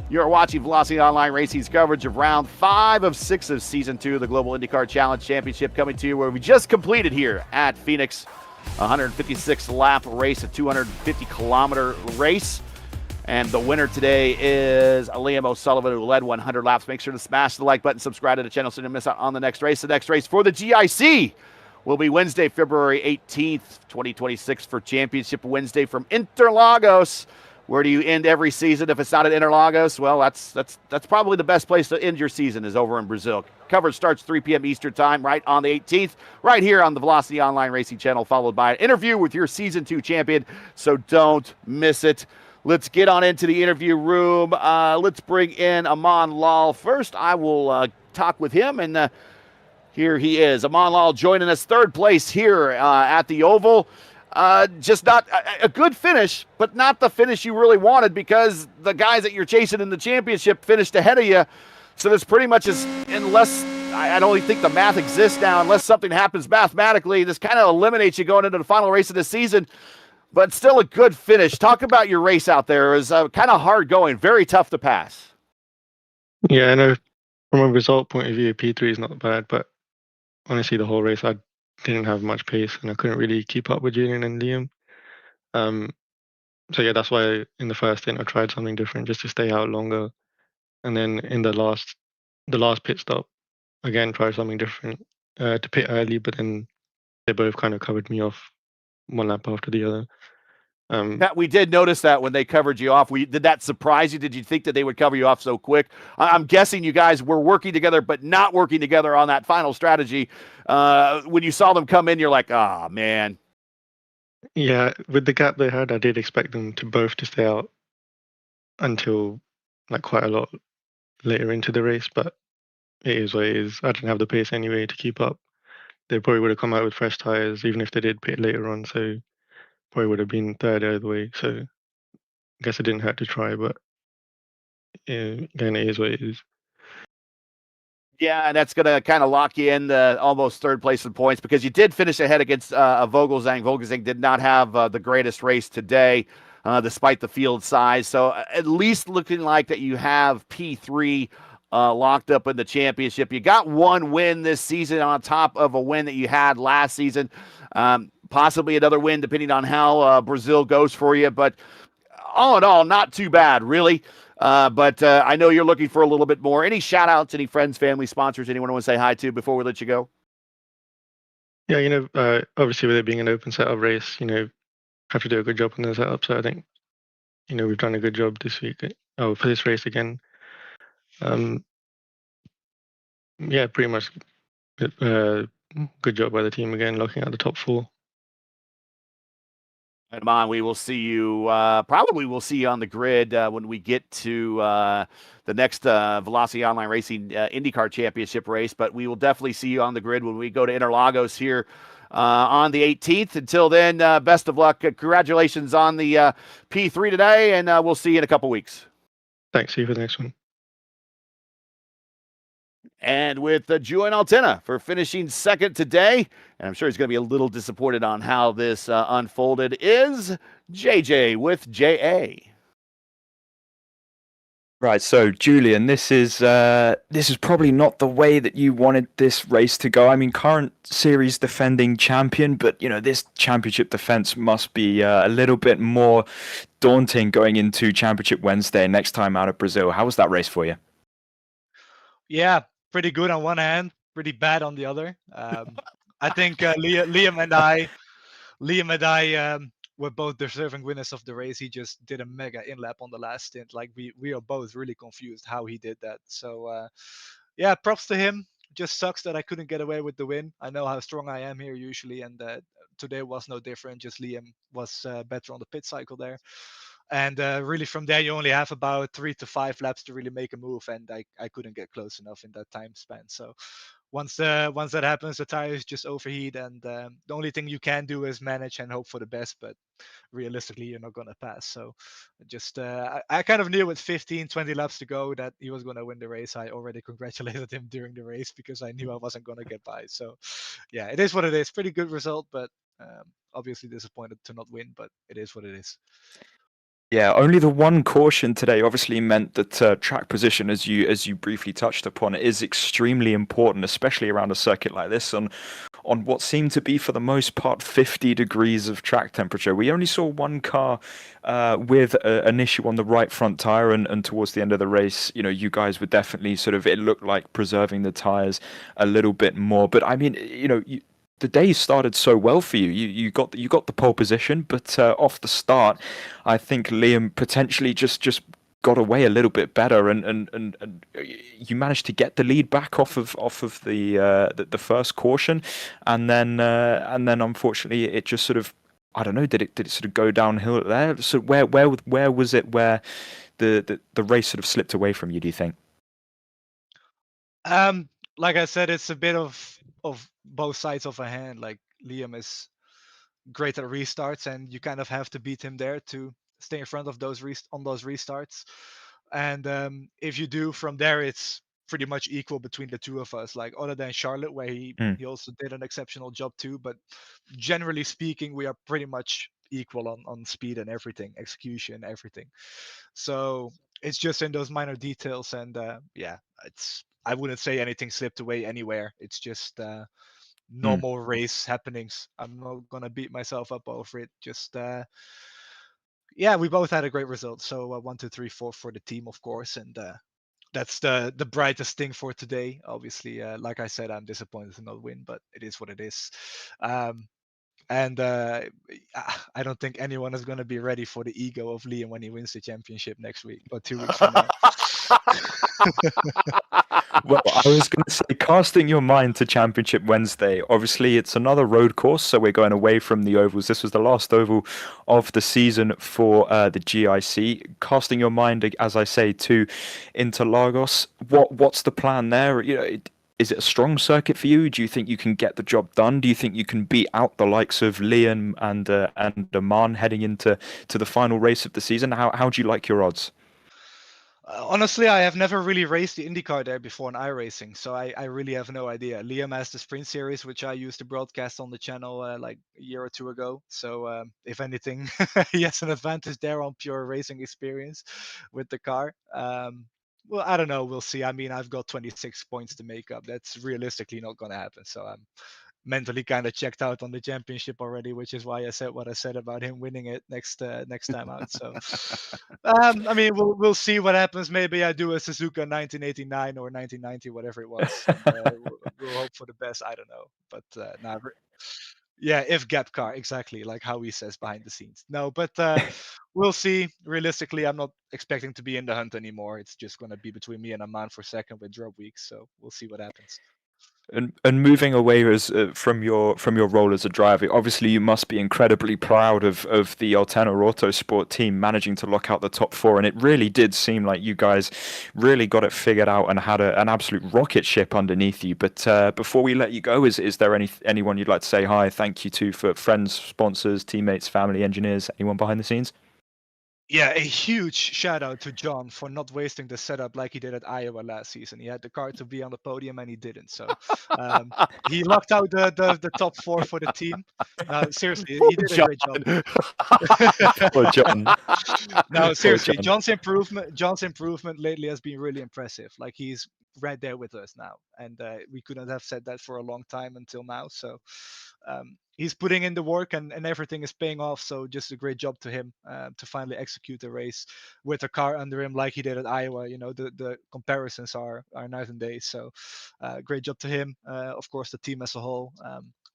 you're watching Velocity Online Racing's coverage of round 5 of 6 of season 2 of the Global IndyCar Challenge Championship, coming to you where we just completed here at Phoenix, 156 lap race, a 250-kilometer race. And the winner today is Liam O'Sullivan, who led 100 laps. Make sure to smash the like button, subscribe to the channel so you don't miss out on the next race. The next race for the GIC will be Wednesday, February 18th, 2026 for Championship Wednesday from Interlagos. Where do you end every season if it's not at Interlagos? Well, that's probably the best place to end your season, is over in Brazil. Coverage starts 3 p.m. Eastern Time, right on the 18th, right here on the Velocity Online Racing channel, followed by an interview with your Season 2 champion, so don't miss it. Let's get on into the interview room. Let's bring in Aman Lal first. I will talk with him, and here he is. Aman Lal joining us, third place here at the Oval. Just not a good finish, but not the finish you really wanted, because the guys that you're chasing in the championship finished ahead of you. So there's pretty much, unless I don't even think the math exists now, unless something happens mathematically, this kind of eliminates you going into the final race of the season. But still a good finish. Talk about your race out there. It was kind of hard going, very tough to pass.
Yeah, I know from a result point of view, P3 is not bad, but honestly, the whole race, I didn't have much pace and I couldn't really keep up with Julien and Liam. So yeah, that's why in the first stint I tried something different just to stay out longer. And then in the last pit stop, again, tried something different to pit early, but then they both kind of covered me off one lap after the other.
We did notice that when they covered you off. Did that surprise you? Did you think that they would cover you off so quick? I'm guessing you guys were working together, but not working together on that final strategy. When you saw them come in, you're like, oh, man.
Yeah, with the gap they had, I did expect them to both to stay out until like quite a lot later into the race, but it is what it is. I didn't have the pace anyway to keep up. They probably would have come out with fresh tires, even if they did pit later on, so probably would have been third either way. So I guess it didn't hurt to try, but again, it is what it is.
Yeah, and that's going to kind of lock you in the almost third place in points because you did finish ahead against Vogelzang. Vogelzang did not have the greatest race today, despite the field size. So at least looking like that you have P3 locked up in the championship. You got one win this season on top of a win that you had last season. Possibly another win depending on how Brazil goes for you. But all in all, not too bad, really. But I know you're looking for a little bit more. Any shout outs, any friends, family, sponsors, anyone want to say hi to before we let you go?
Yeah, obviously with it being an open setup race, have to do a good job on the setup. So I think, we've done a good job this week. For this race again. Yeah, pretty much good job by the team again, locking out the top 4.
And Amon, we will see you. Probably we'll see you on the grid when we get to the next Velocity Online Racing IndyCar Championship race. But we will definitely see you on the grid when we go to Interlagos here on the 18th. Until then, best of luck. Congratulations on the P3 today, and we'll see you in a couple weeks.
Thanks. See you for the next one.
And with Julien Altena for finishing second today, and I'm sure he's going to be a little disappointed on how this unfolded, is JJ with JA.
Right, so Julien, this is probably not the way that you wanted this race to go. I mean, current series defending champion, but this championship defense must be a little bit more daunting going into Championship Wednesday next time out of Brazil. How was that race for you?
Yeah, pretty good on one hand, pretty bad on the other. I think Liam and I were both deserving winners of the race. He just did a mega in-lap on the last stint. Like we are both really confused how he did that. So yeah, props to him. Just sucks that I couldn't get away with the win. I know how strong I am here usually, and today was no different. Just Liam was better on the pit cycle there. And really from there, you only have about 3 to 5 laps to really make a move. And I couldn't get close enough in that time span. So once that happens, the tires just overheat. And the only thing you can do is manage and hope for the best. But realistically, you're not going to pass. So just I kind of knew with 15, 20 laps to go that he was going to win the race. I already congratulated him during the race because I knew I wasn't going to get by. So yeah, it is what it is. Pretty good result, but obviously disappointed to not win. But it is what it is.
Yeah, only the one caution today obviously meant that track position, as you briefly touched upon, is extremely important, especially around a circuit like this on what seemed to be for the most part 50 degrees of track temperature. We only saw one car with an issue on the right front tire, and towards the end of the race, you guys were definitely it looked like preserving the tires a little bit more. But I mean, the day started so well for you. You got the pole position, but off the start, I think Liam potentially just got away a little bit better, and you managed to get the lead back off of the first caution, and then unfortunately it just I don't know, did it sort of go downhill there? So where was it where the race sort of slipped away from you, do you think?
Like I said, it's a bit of both sides of a hand. Like Liam is great at restarts, and you kind of have to beat him there to stay in front of those restarts. And if you do from there, it's pretty much equal between the two of us. Like other than Charlotte, where he also did an exceptional job too. But generally speaking, we are pretty much equal on speed and everything, execution, everything. So it's just in those minor details, and yeah, I wouldn't say anything slipped away anywhere. It's just normal race happenings. I'm not gonna beat myself up over it. Just yeah, we both had a great result. So 1, 2, 3, 4 for the team, of course, and that's the brightest thing for today. Obviously, like I said, I'm disappointed to not win, but it is what it is. And I don't think anyone is going to be ready for the ego of Liam when he wins the championship next week or 2 weeks from now.
Well, I was going to say, casting your mind to Championship Wednesday, obviously it's another road course, so we're going away from the ovals. This was the last oval of the season for the GIC. Casting your mind, as I say, to Interlagos, what's the plan there? Is it a strong circuit for you? Do you think you can get the job done? Do you think you can beat out the likes of Liam and Aman heading into the final race of the season? How do you like your odds?
Honestly, I have never really raced the IndyCar there before in iRacing, so I really have no idea. Liam has the Sprint Series, which I used to broadcast on the channel like a year or two ago. So if anything, he has an advantage there on pure racing experience with the car. Well, I don't know. We'll see. I mean, I've got 26 points to make up. That's realistically not going to happen. So I'm mentally kind of checked out on the championship already, which is why I said what I said about him winning it next time out. So, I mean, we'll see what happens. Maybe I do a Suzuka 1989 or 1990, whatever it was. And, we'll hope for the best. I don't know, but yeah, if gap car, exactly like how he says behind the scenes. No, but we'll see. Realistically, I'm not expecting to be in the hunt anymore. It's just going to be between me and Aman for second with drop weeks. So we'll see what happens.
And moving away from your role as a driver, obviously you must be incredibly proud of the Altena Autosport team managing to lock out the top four, and it really did seem like you guys really got it figured out and had an absolute rocket ship underneath you. But before we let you go, is there anyone you'd like to say hi, thank you to, for friends, sponsors, teammates, family, engineers, anyone behind the scenes?
Yeah, a huge shout out to John for not wasting the setup like he did at Iowa last season. He had the car to be on the podium and he didn't. So he locked out the top four for the team. Seriously, he did a great job.
Poor John.
No, seriously, John's improvement lately has been really impressive. Like he's right there with us now, and we couldn't have said that for a long time until now. So he's putting in the work and everything is paying off. So just a great job to him to finally execute the race with a car under him like he did at Iowa. You know, the comparisons are night and day. So great job to him. Of course, the team as a whole.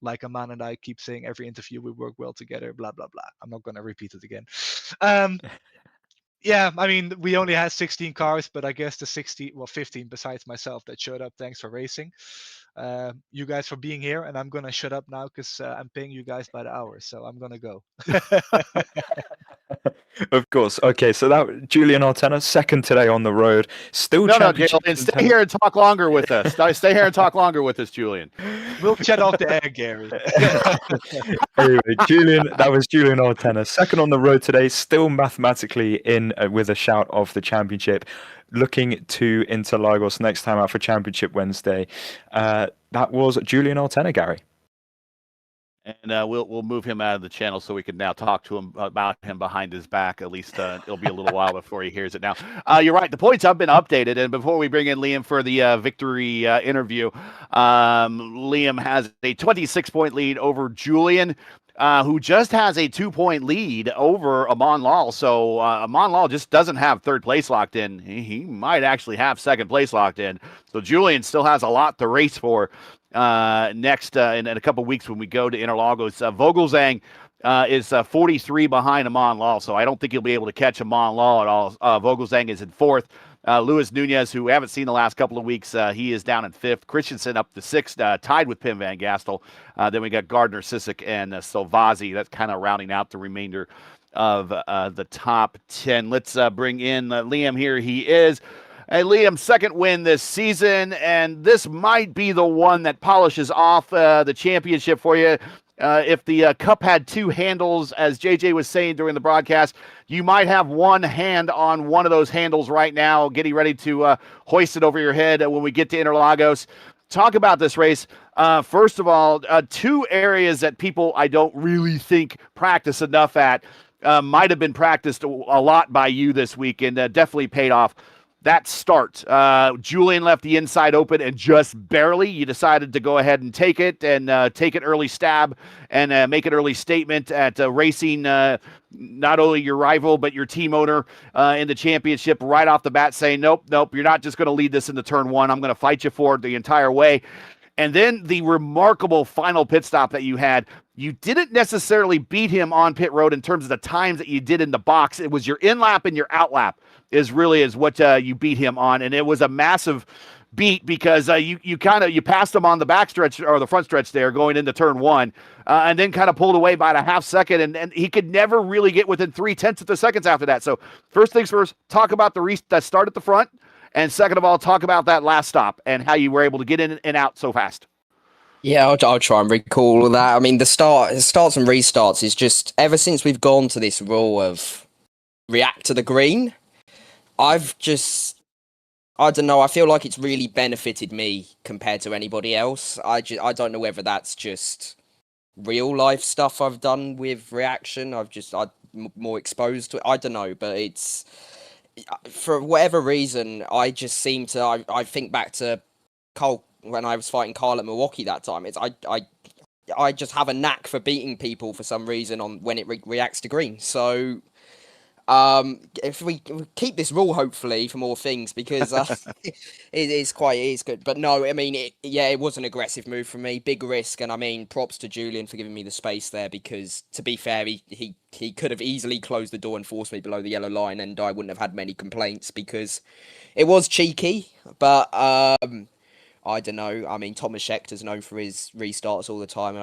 Like Aman and I keep saying every interview, we work well together, blah, blah, blah. I'm not going to repeat it again. Yeah, I mean, we only had 16 cars, but I guess the 15 besides myself that showed up. Thanks for racing. You guys for being here, and I'm going to shut up now because I'm paying you guys by the hour, so I'm going to go.
Of course. Okay, so that Julien Altena, second today on the road. Still
No, Galen, stay here and talk longer with us. Stay here and talk longer with us, Julien.
We'll chat off the air, Gary.
Anyway, that was Julien Altena, second on the road today, still mathematically in with a shout of the championship. Looking to Interlagos next time out for Championship Wednesday. That was Julien Altena, Gary.
And we'll move him out of the channel so we can now talk to him about him behind his back. At least it'll be a little while before he hears it now. You're right. The points have been updated. And before we bring in Liam for the victory interview, Liam has a 26-point lead over Julien, who just has a 2-point lead over Aman Lal. So Aman Lal just doesn't have third place locked in. He might actually have second place locked in. So Julien still has a lot to race for next in a couple weeks when we go to Interlagos. Vogelzang is 43 behind Aman Lal, so I don't think he'll be able to catch Aman Lal at all. Vogelzang is in fourth. Luis Nunez, who we haven't seen the last couple of weeks, he is down in fifth. Christensen up to sixth, tied with Pim Van Gastel. Then we got Gardner, Sissick, and Silvazzi. That's kind of rounding out the remainder of the top 10. Let's bring in Liam here. He is. Hey, Liam, second win this season, and this might be the one that polishes off the championship for you. If the Cup had two handles, as JJ was saying during the broadcast, you might have one hand on one of those handles right now, getting ready to hoist it over your head when we get to Interlagos. Talk about this race. First of all, two areas that people I don't really think practice enough at might have been practiced a lot by you this week and definitely paid off. That start, Julien left the inside open and just barely. You decided to go ahead and take it and take an early stab and make an early statement at racing not only your rival but your team owner in the championship right off the bat, saying, nope, you're not just going to lead this into turn one. I'm going to fight you for it the entire way. And then the remarkable final pit stop that you had, you didn't necessarily beat him on pit road in terms of the times that you did in the box. It was your in-lap and your out-lap is what you beat him on. And it was a massive beat because you passed him on the back stretch or the front stretch there going into turn one, and then kind of pulled away by a half second, and he could never really get within 0.3 of the seconds after that. So first things first, talk about that start at the front, and second of all, talk about that last stop and how you were able to get in and out so fast.
Yeah, I'll try and recall all that. I mean, the starts and restarts is just, ever since we've gone to this rule of react to the green, I don't know, I feel like it's really benefited me compared to anybody else. I don't know whether that's just real life stuff I've done with reaction. I'm more exposed to it. I don't know, but it's, for whatever reason, I just seem to, I think back to Cole when I was fighting Carl at Milwaukee that time. I just have a knack for beating people for some reason on when it reacts to green. So if we keep this rule, hopefully, for more things, because it is good. But no, I mean, it was an aggressive move from me, big risk, and I mean, props to Julien for giving me the space there, because to be fair, he could have easily closed the door and forced me below the yellow line, and I wouldn't have had many complaints, because it was cheeky. But I don't know. I mean, Thomas Schechter's known for his restarts all the time.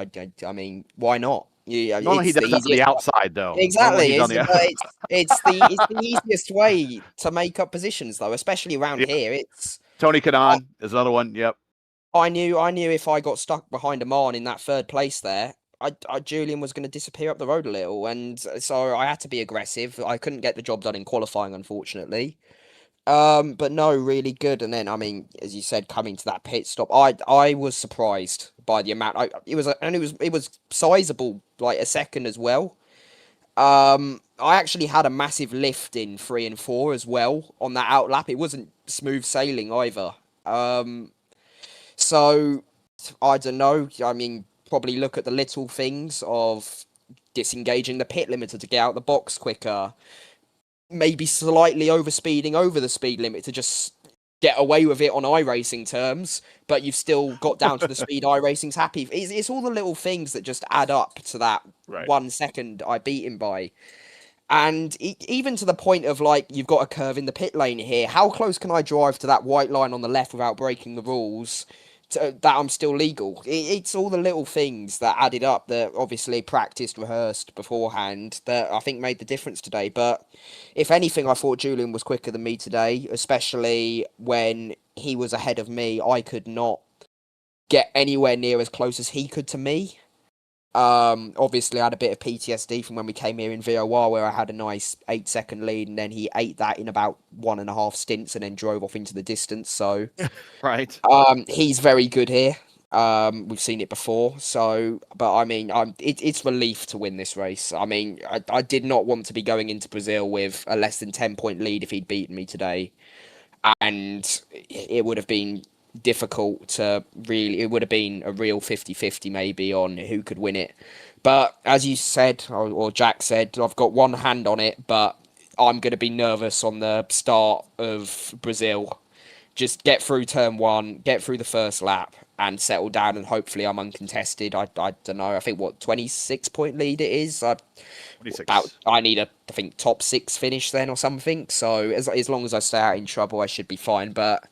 I mean, why not? Yeah,
Normally he does that to the outside, though.
Exactly. It's the easiest way to make up positions, though, especially around here. It's
Tony Kanaan is another one. Yep.
I knew if I got stuck behind a man in that third place there, Julien was going to disappear up the road a little, and so I had to be aggressive. I couldn't get the job done in qualifying, unfortunately. But no, really good. And then, I mean, as you said, coming to that pit stop, I was surprised by the amount. It was sizable, like a second as well. I actually had a massive lift in 3 and 4 as well on that outlap. It wasn't smooth sailing either. So I don't know. I mean, probably look at the little things of disengaging the pit limiter to get out the box quicker. Maybe slightly overspeeding over the speed limit to just get away with it on iRacing terms, but you've still got down to the speed iRacing's happy. It's all the little things that just add up to that 1 second I beat him by. And even to the point of, like, you've got a curve in the pit lane here. How close can I drive to that white line on the left without breaking the rules that I'm still legal? It's all the little things that added up that obviously practiced, rehearsed beforehand, that I think made the difference today. But if anything, I thought Julien was quicker than me today, especially when he was ahead of me. I could not get anywhere near as close as he could to me. Obviously I had a bit of PTSD from when we came here in VOR, where I had a nice 8-second lead, and then he ate that in about 1.5 stints and then drove off into the distance. So
right.
He's very good here. We've seen it before. So, but I mean, it's relief to win this race. I mean, I did not want to be going into Brazil with a less than 10-point lead if he'd beaten me today, and it would have been difficult to really, it would have been a real 50-50 maybe on who could win it. But as you said, or Jack said, I've got one hand on it, but I'm going to be nervous on the start of Brazil. Just get through turn 1, get through the first lap, and settle down, and hopefully I'm uncontested. I don't know, I think 26-point lead it is.
26.
I need I think top 6 finish then or something. So as long as I stay out in trouble, I should be fine. But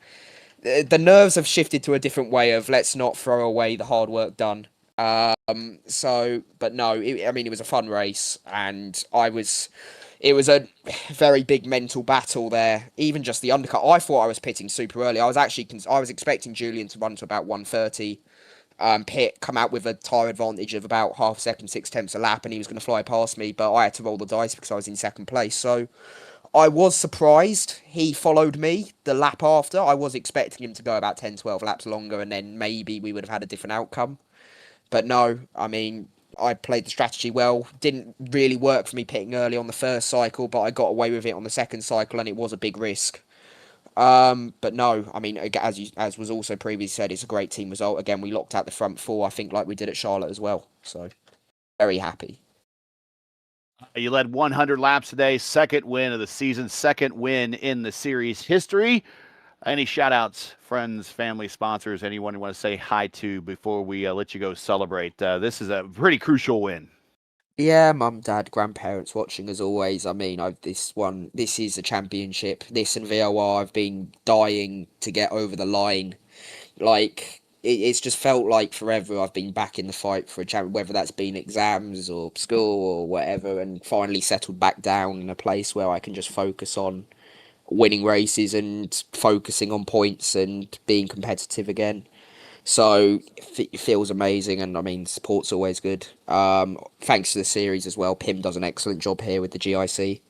the nerves have shifted to a different way of, let's not throw away the hard work done. But no, it was a fun race, and it was a very big mental battle there. Even just the undercut, I thought I was pitting super early. I was expecting Julien to run to about 130, pit, come out with a tyre advantage of about half a second, 6/10 a lap, and he was going to fly past me, but I had to roll the dice because I was in second place. So I was surprised he followed me the lap after. I was expecting him to go about 10-12 laps longer, and then maybe we would have had a different outcome. But no, I mean, I played the strategy well. Didn't really work for me pitting early on the first cycle, but I got away with it on the second cycle, and it was a big risk. But no, I mean, as was also previously said, it's a great team result. Again, we locked out the front 4, I think, like we did at Charlotte as well. So very happy.
You led 100 laps today, second win of the season, second win in the series history. Any shout outs, friends, family, sponsors, anyone you want to say hi to before we let you go celebrate? This is a pretty crucial win.
Yeah, mum, dad, grandparents watching as always. I mean, this is a championship. This and VOR, I've been dying to get over the line. Like, it's just felt like forever I've been back in the fight for a champion, whether that's been exams or school or whatever, and finally settled back down in a place where I can just focus on winning races and focusing on points and being competitive again. So it feels amazing, and I mean, support's always good. Thanks to the series as well. Pim does an excellent job here with the GIC.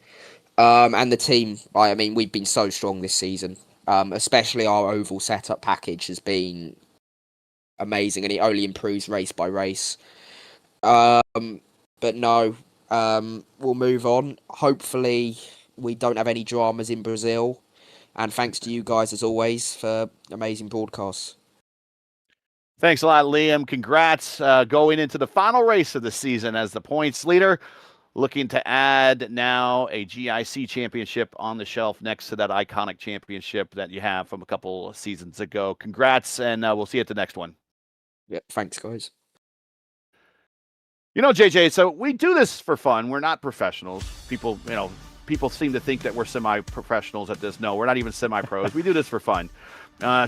And the team, I mean, we've been so strong this season. Especially our oval setup package has been amazing, and it only improves race by race. But no, we'll move on. Hopefully, we don't have any dramas in Brazil. And thanks to you guys, as always, for amazing broadcasts.
Thanks a lot, Liam. Congrats going into the final race of the season as the points leader. Looking to add now a GIC championship on the shelf next to that iconic championship that you have from a couple of seasons ago. Congrats, and we'll see you at the next one.
Yeah, thanks, guys.
You know, JJ, so we do this for fun. We're not professionals. People seem to think that we're semi-professionals at this. No, we're not even semi-pros. We do this for fun.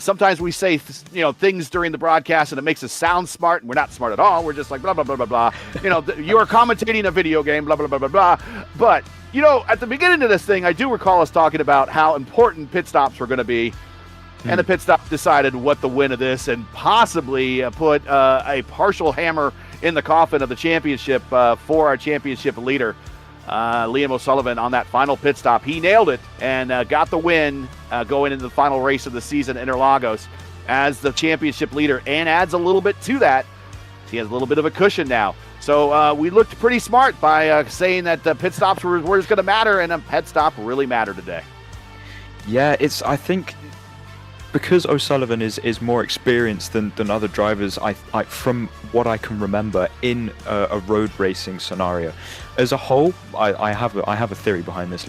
Sometimes we say, things during the broadcast and it makes us sound smart, and we're not smart at all. We're just like, blah, blah, blah, blah, blah. You are commentating a video game, blah, blah, blah, blah, blah. But, at the beginning of this thing, I do recall us talking about how important pit stops were going to be. And the pit stop decided what the win of this and possibly put a partial hammer in the coffin of the championship for our championship leader. Liam O'Sullivan on that final pit stop. He nailed it and got the win going into the final race of the season at Interlagos as the championship leader, and adds a little bit to that. He has a little bit of a cushion now. So we looked pretty smart by saying that pit stops were going to matter, and a pit stop really mattered today.
Yeah, I think because O'Sullivan is more experienced than other drivers, I from what I can remember in a road racing scenario. As a whole, I have a theory behind this.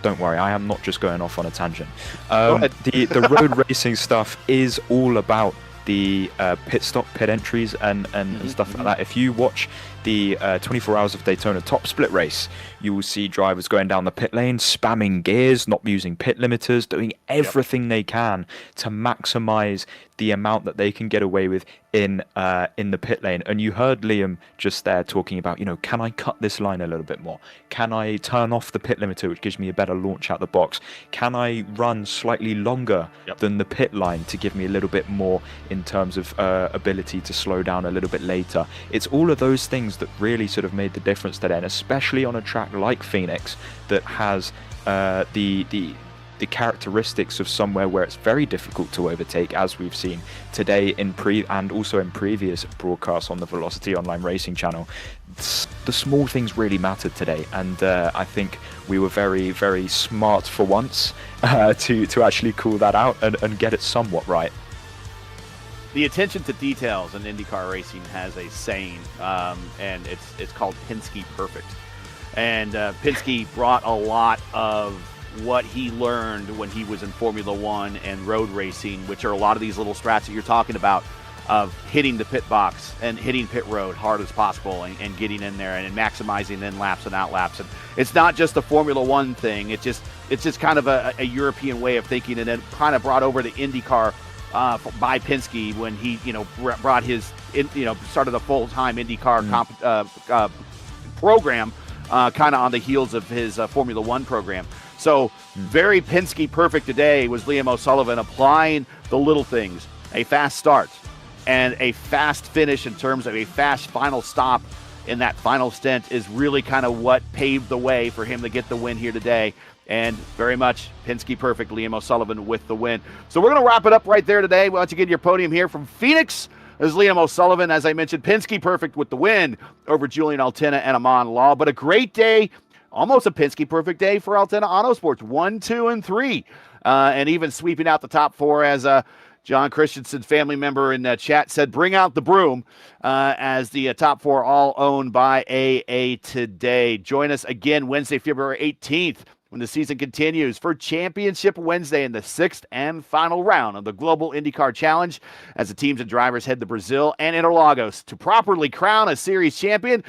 Don't worry, I am not just going off on a tangent. The road racing stuff is all about the pit entries and stuff like that. If you watch the 24 Hours of Daytona top split race, you will see drivers going down the pit lane, spamming gears, not using pit limiters, doing everything they can to maximize the amount that they can get away with in the pit lane. And you heard Liam just there talking about, can I cut this line a little bit more? Can I turn off the pit limiter, which gives me a better launch out the box? Can I run slightly longer than the pit line to give me a little bit more in terms of ability to slow down a little bit later? It's all of those things that really sort of made the difference today, and especially on a track like Phoenix that has the characteristics of somewhere where it's very difficult to overtake, as we've seen today in and also in previous broadcasts on the Velocity Online Racing channel. The small things really mattered today, and I think we were very, very smart for once to actually call that out and get it somewhat right.
The attention to details in IndyCar racing has a saying, and it's called Penske Perfect. And Penske brought a lot of what he learned when he was in Formula One and road racing, which are a lot of these little strats that you're talking about, of hitting the pit box and hitting pit road hard as possible and getting in there and maximizing in laps and out laps. And it's not just a Formula One thing. It's just kind of a European way of thinking, and then kind of brought over to IndyCar by Penske when he, brought his, started a full-time IndyCar program, kind of on the heels of his Formula One program. So very Penske perfect today was Liam O'Sullivan applying the little things, a fast start and a fast finish in terms of a fast final stop in that final stint is really kind of what paved the way for him to get the win here today. And very much Penske perfect, Liam O'Sullivan with the win. So we're going to wrap it up right there today. Why don't you get your podium here from Phoenix? As Liam O'Sullivan, as I mentioned, Penske perfect with the win over Julien Altena and Amon Law. But a great day, almost a Penske perfect day for Altena Autosports, 1, 2, and 3. And even sweeping out the top 4 as John Christensen, family member in the chat, said, bring out the broom, as the top 4 all owned by AA today. Join us again Wednesday, February 18th when the season continues for Championship Wednesday in the 6th and final round of the Global IndyCar Challenge as the teams and drivers head to Brazil and Interlagos to properly crown a series champion.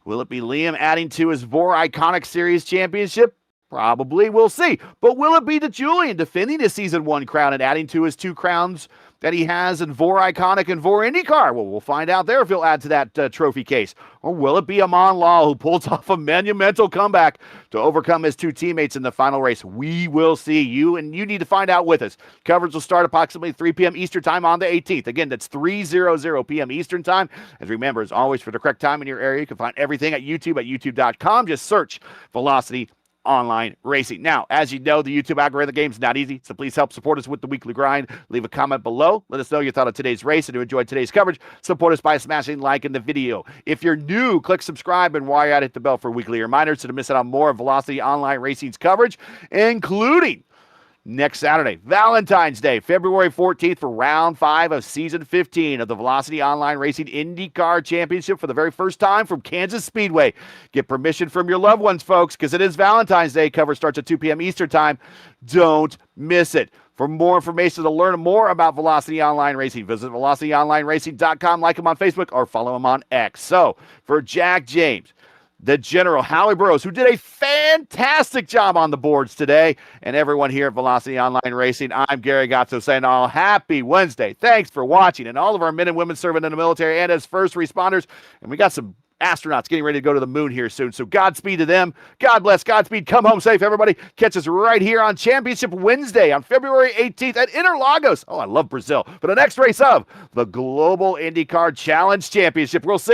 Will it be Liam adding to his VOR Iconic Series championship? Probably, we'll see. But will it be the Julien defending his Season 1 crown and adding to his 2 crowns that he has in VOR Iconic and VOR IndyCar? Well, we'll find out there if he'll add to that trophy case. Or will it be Aman Law who pulls off a monumental comeback to overcome his 2 teammates in the final race? We will see. You need to find out with us. Coverage will start approximately 3 p.m. Eastern Time on the 18th. Again, that's 3:00 p.m. Eastern Time. As remember, as always, for the correct time in your area, you can find everything at YouTube at youtube.com. Just search Velocity Online Racing. Now, as you know, the YouTube algorithm game is not easy, so please help support us with the weekly grind. Leave a comment below. Let us know your thought of today's race and who enjoyed today's coverage. Support us by smashing like in the video. If you're new, click subscribe, and while you're at it, hit the bell for weekly reminders so to miss out on more of Velocity Online Racing's coverage, including next Saturday, Valentine's Day, February 14th, for Round 5 of Season 15 of the Velocity Online Racing IndyCar Championship for the very first time from Kansas Speedway. Get permission from your loved ones, folks, because it is Valentine's Day. Coverage starts at 2 p.m. Eastern Time. Don't miss it. For more information to learn more about Velocity Online Racing, visit velocityonlineracing.com, like him on Facebook, or follow him on X. So, for Jack James, the General Howie Burrows, who did a fantastic job on the boards today, and everyone here at Velocity Online Racing, I'm Gary Gatso saying all happy Wednesday. Thanks for watching, and all of our men and women serving in the military and as first responders. And we got some astronauts getting ready to go to the moon here soon, so Godspeed to them. God bless, Godspeed. Come home safe, everybody. Catch us right here on Championship Wednesday on February 18th at Interlagos. Oh, I love Brazil. For the next race of the Global IndyCar Challenge Championship. We'll see you.